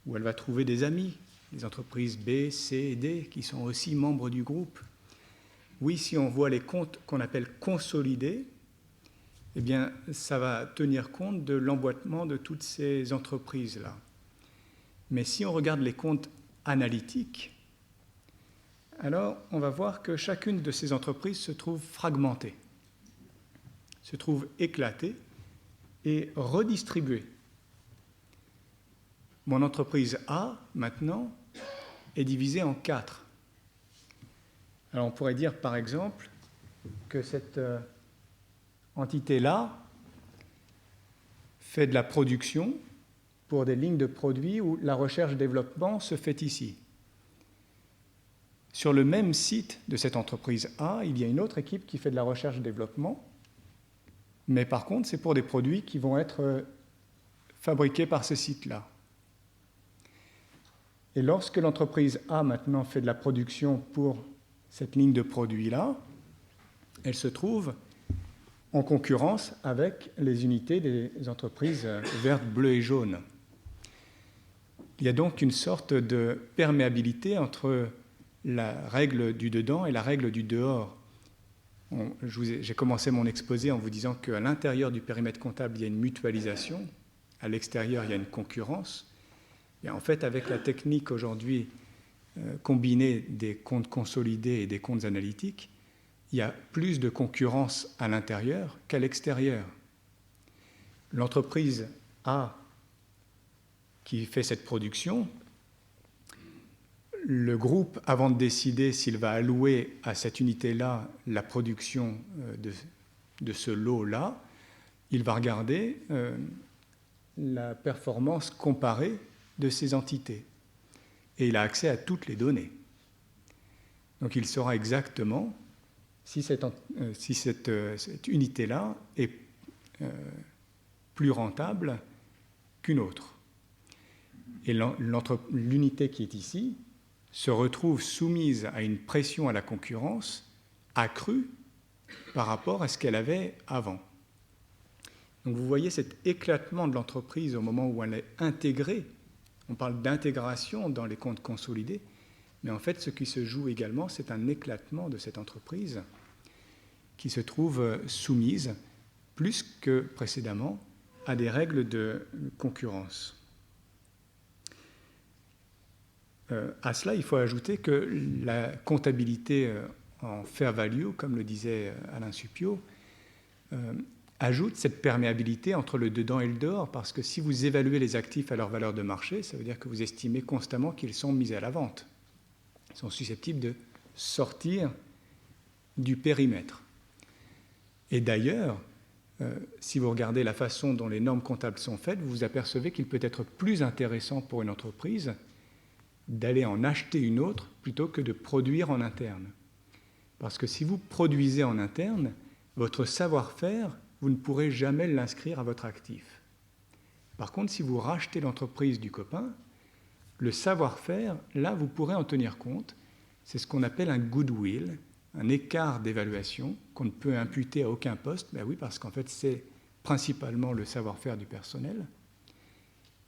où elle va trouver des amis, les entreprises B, C et D, qui sont aussi membres du groupe. Oui, si on voit les comptes qu'on appelle consolidés, eh bien, ça va tenir compte de l'emboîtement de toutes ces entreprises-là. Mais si on regarde les comptes analytiques, alors on va voir que chacune de ces entreprises se trouve fragmentée, se trouve éclatée et redistribuée. Mon entreprise A, maintenant, est divisée en 4. Alors on pourrait dire, par exemple, que cette entité-là fait de la production pour des lignes de produits où la recherche-développement se fait ici. Sur le même site de cette entreprise A, il y a une autre équipe qui fait de la recherche-développement, mais par contre, c'est pour des produits qui vont être fabriqués par ce site-là. Et lorsque l'entreprise A maintenant fait de la production pour cette ligne de produits-là, elle se trouve en concurrence avec les unités des entreprises vertes, bleues et jaunes. Il y a donc une sorte de perméabilité entre la règle du dedans et la règle du dehors. J'ai commencé mon exposé en vous disant qu'à l'intérieur du périmètre comptable, il y a une mutualisation, à l'extérieur, il y a une concurrence. Et en fait, avec la technique aujourd'hui combinée des comptes consolidés et des comptes analytiques, il y a plus de concurrence à l'intérieur qu'à l'extérieur. L'entreprise A qui fait cette production, le groupe, avant de décider s'il va allouer à cette unité-là la production de ce lot-là, il va regarder la performance comparée de ces entités. Et il a accès à toutes les données. Donc il saura exactement si cette unité-là est plus rentable qu'une autre. Et l'unité qui est ici se retrouve soumise à une pression à la concurrence accrue par rapport à ce qu'elle avait avant. Donc vous voyez cet éclatement de l'entreprise au moment où elle est intégrée. On parle d'intégration dans les comptes consolidés, mais en fait ce qui se joue également, c'est un éclatement de cette entreprise qui se trouve soumise, plus que précédemment, à des règles de concurrence. À cela, il faut ajouter que la comptabilité en fair value, comme le disait Alain Suppiot, ajoute cette perméabilité entre le dedans et le dehors, parce que si vous évaluez les actifs à leur valeur de marché, ça veut dire que vous estimez constamment qu'ils sont mis à la vente. Ils sont susceptibles de sortir du périmètre. Et d'ailleurs, si vous regardez la façon dont les normes comptables sont faites, vous vous apercevez qu'il peut être plus intéressant pour une entreprise d'aller en acheter une autre plutôt que de produire en interne. Parce que si vous produisez en interne, votre savoir-faire, vous ne pourrez jamais l'inscrire à votre actif. Par contre, si vous rachetez l'entreprise du copain, le savoir-faire, là, vous pourrez en tenir compte. C'est ce qu'on appelle un goodwill, un écart d'évaluation qu'on ne peut imputer à aucun poste. Ben oui, parce qu'en fait, c'est principalement le savoir-faire du personnel.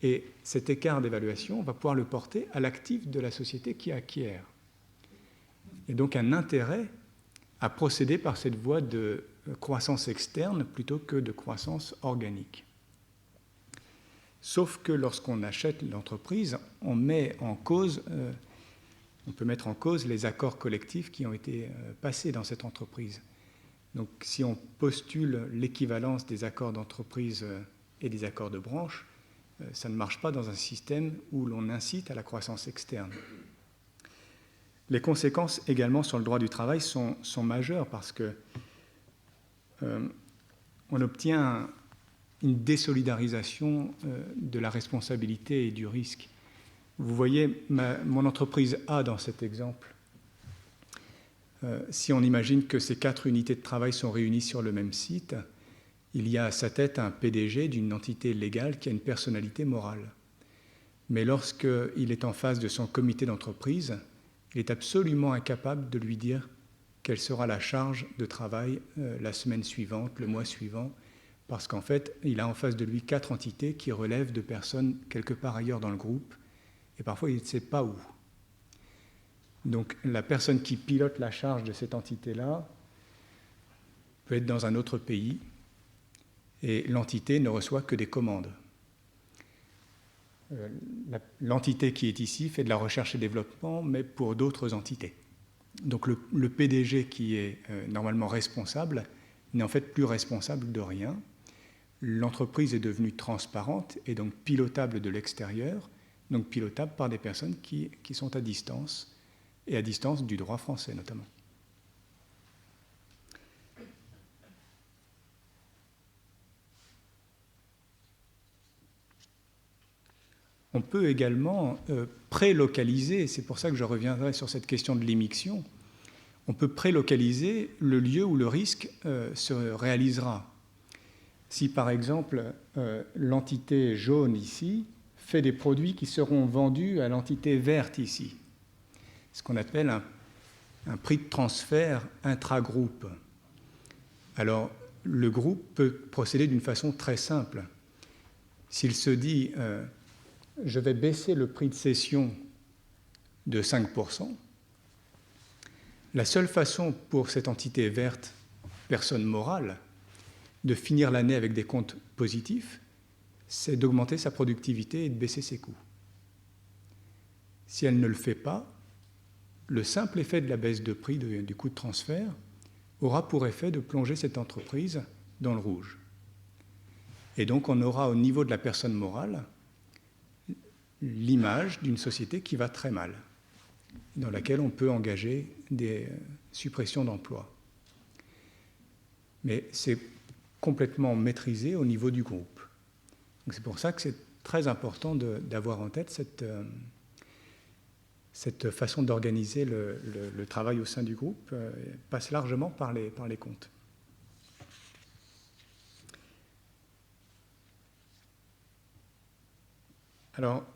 Et cet écart d'évaluation, on va pouvoir le porter à l'actif de la société qui acquiert. Et donc un intérêt à procéder par cette voie de croissance externe plutôt que de croissance organique. Sauf que lorsqu'on achète l'entreprise, on peut mettre en cause les accords collectifs qui ont été passés dans cette entreprise. Donc si on postule l'équivalence des accords d'entreprise et des accords de branche, ça ne marche pas dans un système où l'on incite à la croissance externe. Les conséquences également sur le droit du travail sont majeures parce que on obtient une désolidarisation de la responsabilité et du risque. Vous voyez mon entreprise A dans cet exemple. Si on imagine que ces 4 unités de travail sont réunies sur le même site, il y a à sa tête un PDG d'une entité légale qui a une personnalité morale. Mais lorsqu'il est en face de son comité d'entreprise, il est absolument incapable de lui dire quelle sera la charge de travail la semaine suivante, le mois suivant, parce qu'en fait, il a en face de lui 4 entités qui relèvent de personnes quelque part ailleurs dans le groupe, et parfois il ne sait pas où. Donc la personne qui pilote la charge de cette entité-là peut être dans un autre pays, et l'entité ne reçoit que des commandes. L'entité qui est ici fait de la recherche et développement, mais pour d'autres entités. Donc le PDG qui est normalement responsable n'est en fait plus responsable de rien. L'entreprise est devenue transparente et donc pilotable de l'extérieur, donc pilotable par des personnes qui sont à distance, et à distance du droit français notamment. On peut également prélocaliser, c'est pour ça que je reviendrai sur cette question de l'immixtion, on peut prélocaliser le lieu où le risque se réalisera. Si par exemple l'entité jaune ici fait des produits qui seront vendus à l'entité verte ici, ce qu'on appelle un prix de transfert intragroupe. Alors, le groupe peut procéder d'une façon très simple. S'il se dit je vais baisser le prix de cession de 5%, la seule façon pour cette entité verte, personne morale, de finir l'année avec des comptes positifs, c'est d'augmenter sa productivité et de baisser ses coûts. Si elle ne le fait pas, le simple effet de la baisse de prix du coût de transfert aura pour effet de plonger cette entreprise dans le rouge. Et donc on aura au niveau de la personne morale l'image d'une société qui va très mal, dans laquelle on peut engager des suppressions d'emplois. Mais c'est complètement maîtrisé au niveau du groupe. Donc c'est pour ça que c'est très important d'avoir en tête cette façon d'organiser le travail au sein du groupe passe largement par les comptes. Alors,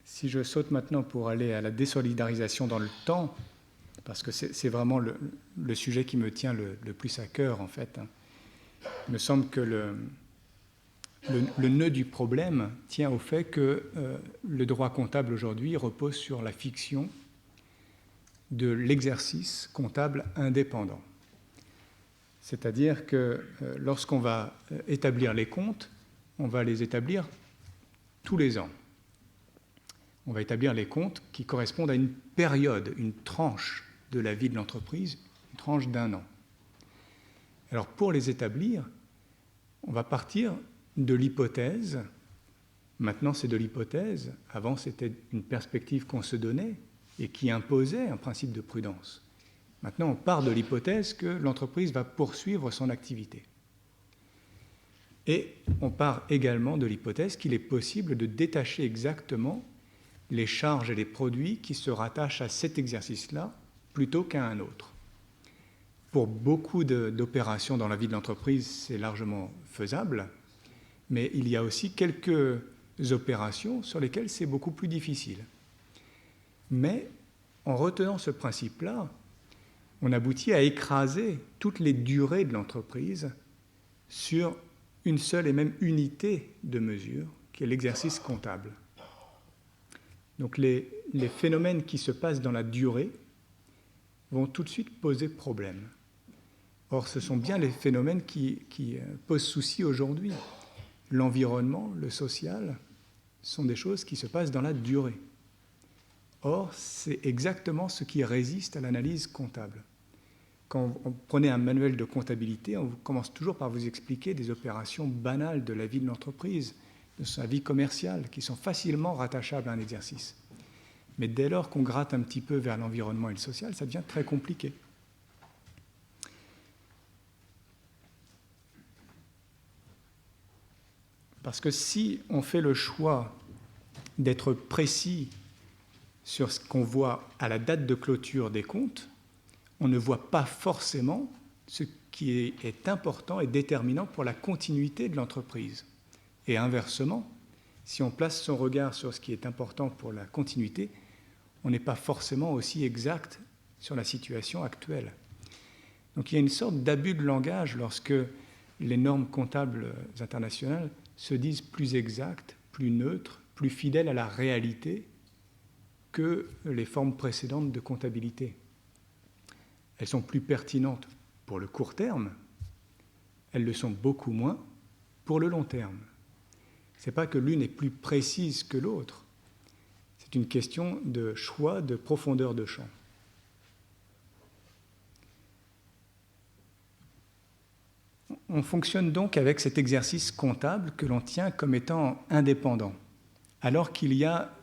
si je saute maintenant pour aller à la désolidarisation dans le temps, parce que c'est vraiment le sujet qui me tient le plus à cœur, en fait. Il me semble que le nœud du problème tient au fait que le droit comptable aujourd'hui repose sur la fiction de l'exercice comptable indépendant. C'est-à-dire que lorsqu'on va établir les comptes, on va les établir tous les ans. On va établir les comptes qui correspondent à une période, une tranche de la vie de l'entreprise, une tranche d'1 an. Alors pour les établir, on va partir de l'hypothèse, maintenant c'est de l'hypothèse, avant c'était une perspective qu'on se donnait et qui imposait un principe de prudence. Maintenant on part de l'hypothèse que l'entreprise va poursuivre son activité. Et on part également de l'hypothèse qu'il est possible de détacher exactement les charges et les produits qui se rattachent à cet exercice-là plutôt qu'à un autre. Pour beaucoup d'opérations dans la vie de l'entreprise, c'est largement faisable, mais il y a aussi quelques opérations sur lesquelles c'est beaucoup plus difficile. Mais en retenant ce principe-là, on aboutit à écraser toutes les durées de l'entreprise sur une seule et même unité de mesure, qui est l'exercice comptable. Donc les phénomènes qui se passent dans la durée vont tout de suite poser problème. Or, ce sont bien les phénomènes qui posent souci aujourd'hui. L'environnement, le social, sont des choses qui se passent dans la durée. Or, c'est exactement ce qui résiste à l'analyse comptable. Quand vous prenez un manuel de comptabilité, on commence toujours par vous expliquer des opérations banales de la vie de l'entreprise, de sa vie commerciale, qui sont facilement rattachables à un exercice. Mais dès lors qu'on gratte un petit peu vers l'environnement et le social, ça devient très compliqué. Parce que si on fait le choix d'être précis sur ce qu'on voit à la date de clôture des comptes, on ne voit pas forcément ce qui est important et déterminant pour la continuité de l'entreprise. Et inversement, si on place son regard sur ce qui est important pour la continuité, on n'est pas forcément aussi exact sur la situation actuelle. Donc il y a une sorte d'abus de langage lorsque les normes comptables internationales se disent plus exactes, plus neutres, plus fidèles à la réalité que les formes précédentes de comptabilité. Elles sont plus pertinentes pour le court terme, elles le sont beaucoup moins pour le long terme. Ce n'est pas que l'une est plus précise que l'autre, c'est une question de choix, de profondeur de champ. On fonctionne donc avec cet exercice comptable que l'on tient comme étant indépendant, alors qu'il y a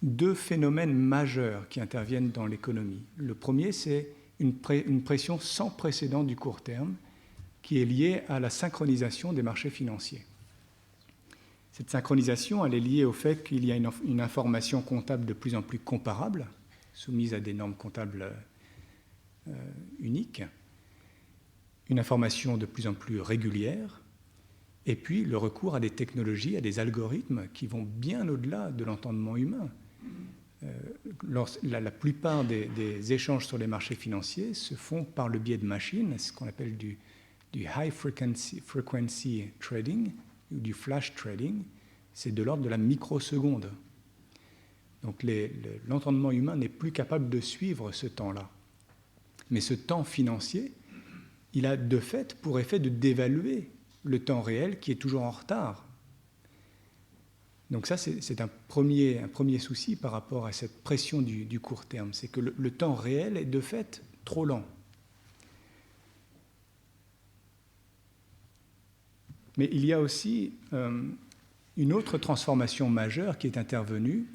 deux phénomènes majeurs qui interviennent dans l'économie. Le premier, c'est une pression sans précédent du court terme qui est liée à la synchronisation des marchés financiers. Cette synchronisation, elle est liée au fait qu'il y a une information comptable de plus en plus comparable, soumise à des normes comptables uniques, une information de plus en plus régulière, Et puis le recours à des technologies, à des algorithmes qui vont bien au-delà de l'entendement humain. La plupart des échanges sur les marchés financiers se font par le biais de machines, ce qu'on appelle du high frequency trading ou du flash trading. C'est de l'ordre de la microseconde. Donc l'entendement humain n'est plus capable de suivre ce temps-là. Mais ce temps financier, il a de fait pour effet de dévaluer le temps réel qui est toujours en retard. Donc ça, c'est un premier souci par rapport à cette pression du court terme, c'est que le temps réel est de fait trop lent. Mais il y a aussi une autre transformation majeure qui est intervenue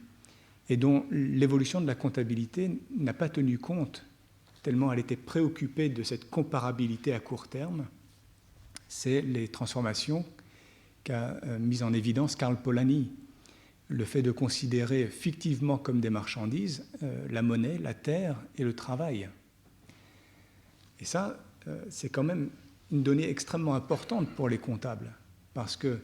et dont l'évolution de la comptabilité n'a pas tenu compte, tellement elle était préoccupée de cette comparabilité à court terme. C'est les transformations qu'a mises en évidence Karl Polanyi. Le fait de considérer fictivement comme des marchandises la monnaie, la terre et le travail. Et ça, c'est quand même une donnée extrêmement importante pour les comptables, parce que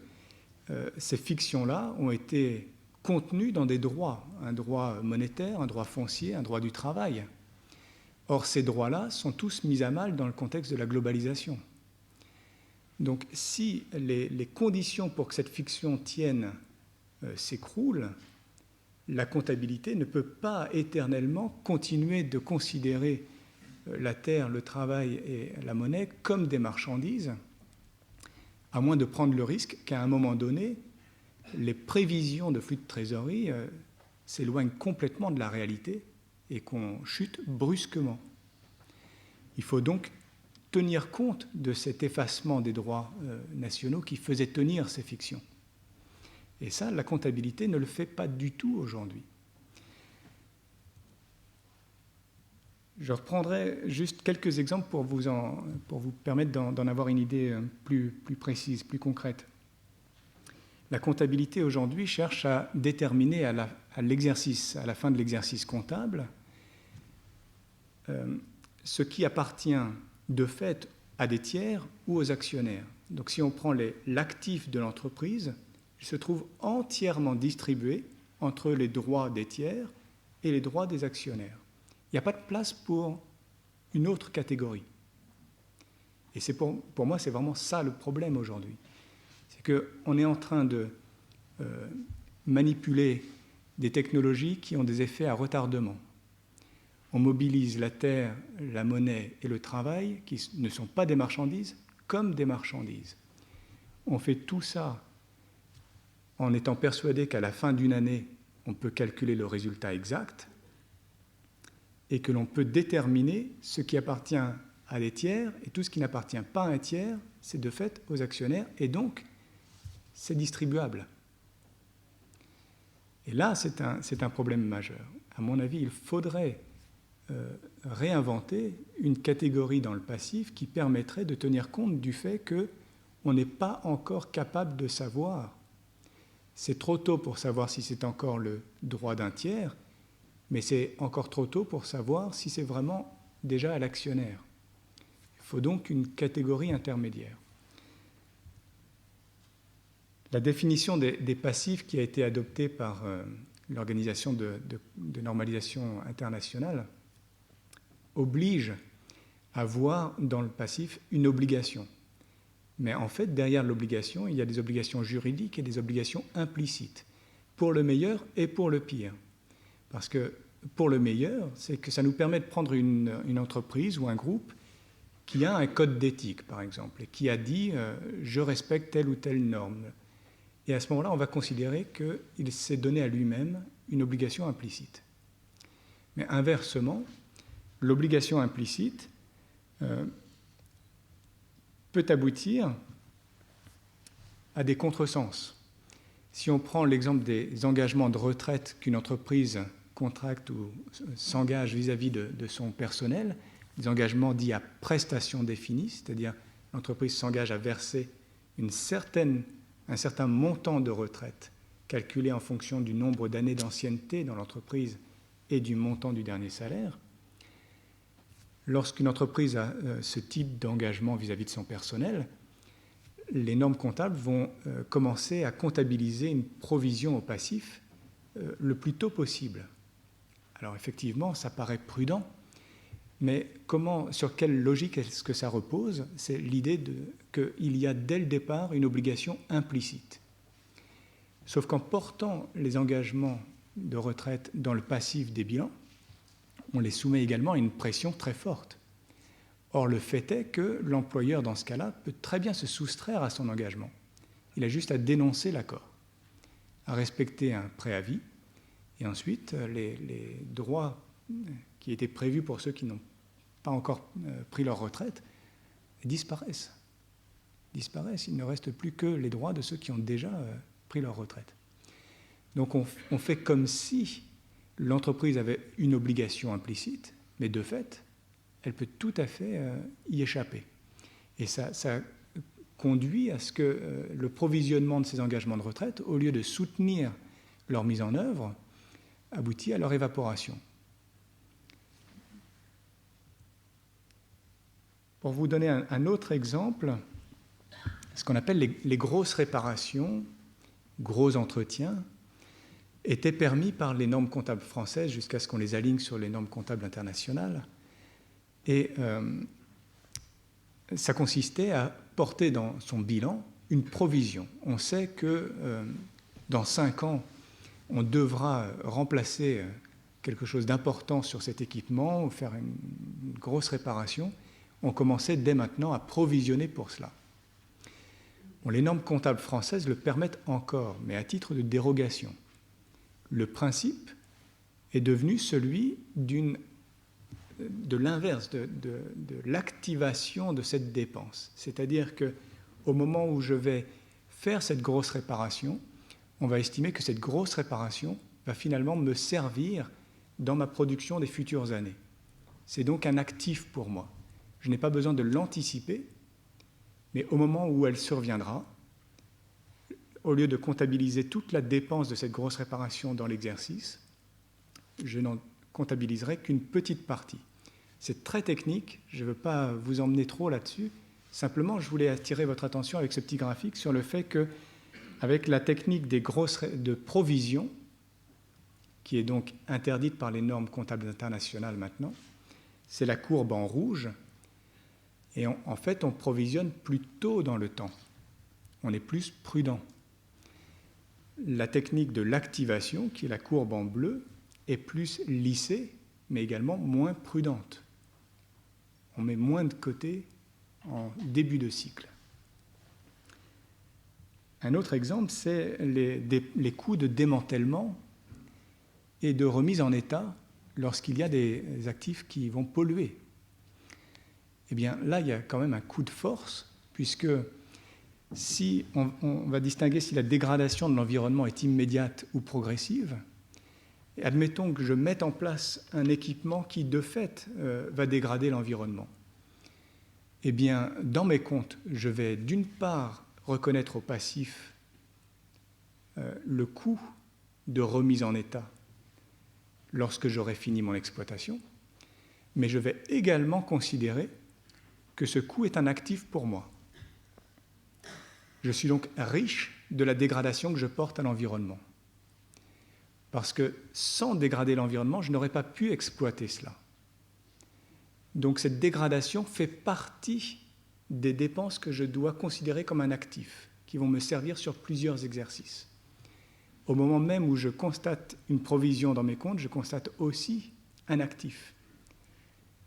ces fictions-là ont été contenues dans des droits, un droit monétaire, un droit foncier, un droit du travail. Or, ces droits-là sont tous mis à mal dans le contexte de la globalisation. Donc, si les conditions pour que cette fiction tienne s'écroulent, la comptabilité ne peut pas éternellement continuer de considérer la terre, le travail et la monnaie comme des marchandises, à moins de prendre le risque qu'à un moment donné, les prévisions de flux de trésorerie s'éloignent complètement de la réalité et qu'on chute brusquement. Il faut donc tenir compte de cet effacement des droits nationaux qui faisait tenir ces fictions. Et ça, la comptabilité ne le fait pas du tout aujourd'hui. Je reprendrai juste quelques exemples pour vous permettre d'en avoir une idée plus précise, plus concrète. La comptabilité aujourd'hui cherche à déterminer à la fin de l'exercice comptable, ce qui appartient de fait à des tiers ou aux actionnaires. Donc si on prend l'actif de l'entreprise, il se trouve entièrement distribué entre les droits des tiers et les droits des actionnaires. Il n'y a pas de place pour une autre catégorie. Et c'est pour moi, c'est vraiment ça le problème aujourd'hui. C'est qu'on est en train de manipuler des technologies qui ont des effets à retardement. On mobilise la terre, la monnaie et le travail, qui ne sont pas des marchandises, comme des marchandises. On fait tout ça en étant persuadé qu'à la fin d'une année, on peut calculer le résultat exact et que l'on peut déterminer ce qui appartient à des tiers et tout ce qui n'appartient pas à un tiers, c'est de fait aux actionnaires et donc c'est distribuable. Et là, c'est un problème majeur. À mon avis, il faudrait réinventer une catégorie dans le passif qui permettrait de tenir compte du fait qu'on n'est pas encore capable de savoir. C'est trop tôt pour savoir si c'est encore le droit d'un tiers, mais c'est encore trop tôt pour savoir si c'est vraiment déjà à l'actionnaire. Il faut donc une catégorie intermédiaire. La définition des passifs qui a été adoptée par l'Organisation de normalisation internationale oblige à voir dans le passif une obligation. Mais en fait, derrière l'obligation, il y a des obligations juridiques et des obligations implicites, pour le meilleur et pour le pire. Parce que pour le meilleur, c'est que ça nous permet de prendre une entreprise ou un groupe qui a un code d'éthique, par exemple, et qui a dit « je respecte telle ou telle norme ». Et à ce moment-là, on va considérer qu'il s'est donné à lui-même une obligation implicite. Mais inversement, l'obligation implicite peut aboutir à des contresens. Si on prend l'exemple des engagements de retraite qu'une entreprise contracte ou s'engage vis-à-vis de son personnel, des engagements dits à prestations définies, c'est-à-dire l'entreprise s'engage à verser un certain montant de retraite calculé en fonction du nombre d'années d'ancienneté dans l'entreprise et du montant du dernier salaire. Lorsqu'une entreprise a ce type d'engagement vis-à-vis de son personnel, les normes comptables vont commencer à comptabiliser une provision au passif le plus tôt possible. Alors effectivement, ça paraît prudent, mais sur quelle logique est-ce que ça repose? C'est l'idée qu'il y a dès le départ une obligation implicite. Sauf qu'en portant les engagements de retraite dans le passif des bilans, on les soumet également à une pression très forte. Or, le fait est que l'employeur, dans ce cas-là, peut très bien se soustraire à son engagement. Il a juste à dénoncer l'accord, à respecter un préavis, et ensuite, les droits qui étaient prévus pour ceux qui n'ont pas encore pris leur retraite disparaissent. Il ne reste plus que les droits de ceux qui ont déjà pris leur retraite. Donc on fait comme si l'entreprise avait une obligation implicite, mais de fait, elle peut tout à fait y échapper. Et ça conduit à ce que le provisionnement de ces engagements de retraite, au lieu de soutenir leur mise en œuvre, aboutit à leur évaporation. Pour vous donner un autre exemple, ce qu'on appelle les grosses réparations, gros entretiens, étaient permis par les normes comptables françaises jusqu'à ce qu'on les aligne sur les normes comptables internationales. Et ça consistait à porter dans son bilan une provision. On sait que dans 5 ans, on devra remplacer quelque chose d'important sur cet équipement ou faire une grosse réparation. On commençait dès maintenant à provisionner pour cela. Bon, les normes comptables françaises le permettent encore, mais à titre de dérogation. Le principe est devenu celui de l'inverse, de l'activation de cette dépense. C'est-à-dire qu'au moment où je vais faire cette grosse réparation, on va estimer que cette grosse réparation va finalement me servir dans ma production des futures années. C'est donc un actif pour moi. Je n'ai pas besoin de l'anticiper, mais au moment où elle surviendra, au lieu de comptabiliser toute la dépense de cette grosse réparation dans l'exercice, je n'en comptabiliserai qu'une petite partie. C'est très technique, je ne veux pas vous emmener trop là-dessus. Simplement, je voulais attirer votre attention avec ce petit graphique sur le fait qu'avec la technique de provision, qui est donc interdite par les normes comptables internationales maintenant, c'est la courbe en rouge, et en fait, on provisionne plus tôt dans le temps. On est plus prudent. La technique de l'activation, qui est la courbe en bleu, est plus lissée, mais également moins prudente. On met moins de côté en début de cycle. Un autre exemple, c'est les coûts de démantèlement et de remise en état lorsqu'il y a des actifs qui vont polluer. Eh bien, là, il y a quand même un coup de force, puisque si on va distinguer si la dégradation de l'environnement est immédiate ou progressive, et admettons que je mette en place un équipement qui, de fait, va dégrader l'environnement. Eh bien, dans mes comptes, je vais d'une part reconnaître au passif le coût de remise en état lorsque j'aurai fini mon exploitation, mais je vais également considérer que ce coût est un actif pour moi. Je suis donc riche de la dégradation que je porte à l'environnement. Parce que sans dégrader l'environnement, je n'aurais pas pu exploiter cela. Donc cette dégradation fait partie des dépenses que je dois considérer comme un actif, qui vont me servir sur plusieurs exercices. Au moment même où je constate une provision dans mes comptes, je constate aussi un actif.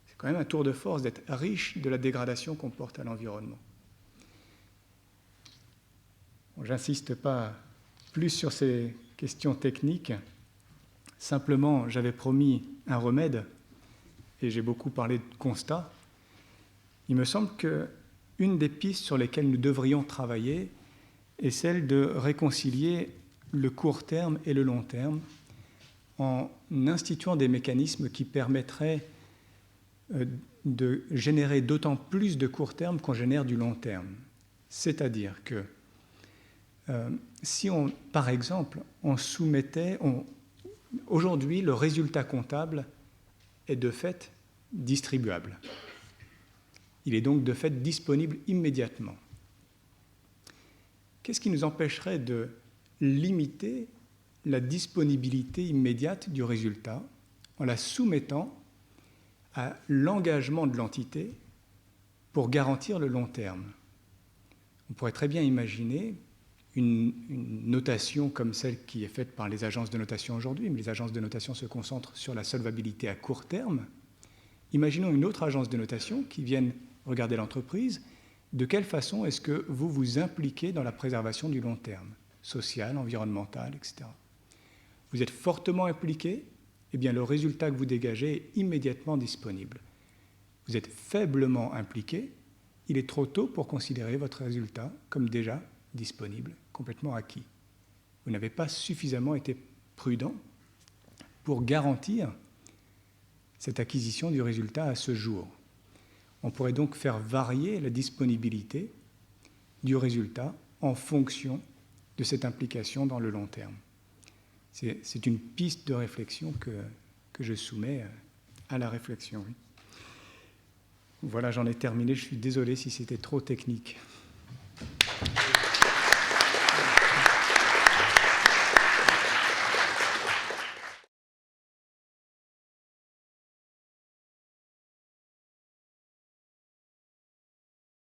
C'est quand même un tour de force d'être riche de la dégradation qu'on porte à l'environnement. Bon, j'insiste pas plus sur ces questions techniques. Simplement, j'avais promis un remède, et j'ai beaucoup parlé de constat. Il me semble qu'une des pistes sur lesquelles nous devrions travailler est celle de réconcilier le court terme et le long terme en instituant des mécanismes qui permettraient de générer d'autant plus de court terme qu'on génère du long terme. C'est-à-dire que si par exemple, on soumettait... Aujourd'hui, le résultat comptable est de fait distribuable. Il est donc de fait disponible immédiatement. qu'est-ce qui nous empêcherait de limiter la disponibilité immédiate du résultat en la soumettant à l'engagement de l'entité pour garantir le long terme? On pourrait très bien imaginer une notation comme celle qui est faite par les agences de notation aujourd'hui, mais les agences de notation se concentrent sur la solvabilité à court terme. Imaginons une autre agence de notation qui vienne regarder l'entreprise. De quelle façon est-ce que vous vous impliquez dans la préservation du long terme, social, environnemental, etc. Vous êtes fortement impliqué, eh bien le résultat que vous dégagez est immédiatement disponible. Vous êtes faiblement impliqué, il est trop tôt pour considérer votre résultat comme déjà disponible, complètement acquis. Vous n'avez pas suffisamment été prudent pour garantir cette acquisition du résultat à ce jour. On pourrait donc faire varier la disponibilité du résultat en fonction de cette implication dans le long terme. C'est une piste de réflexion que je soumets à la réflexion. Voilà, j'en ai terminé. Je suis désolé si c'était trop technique.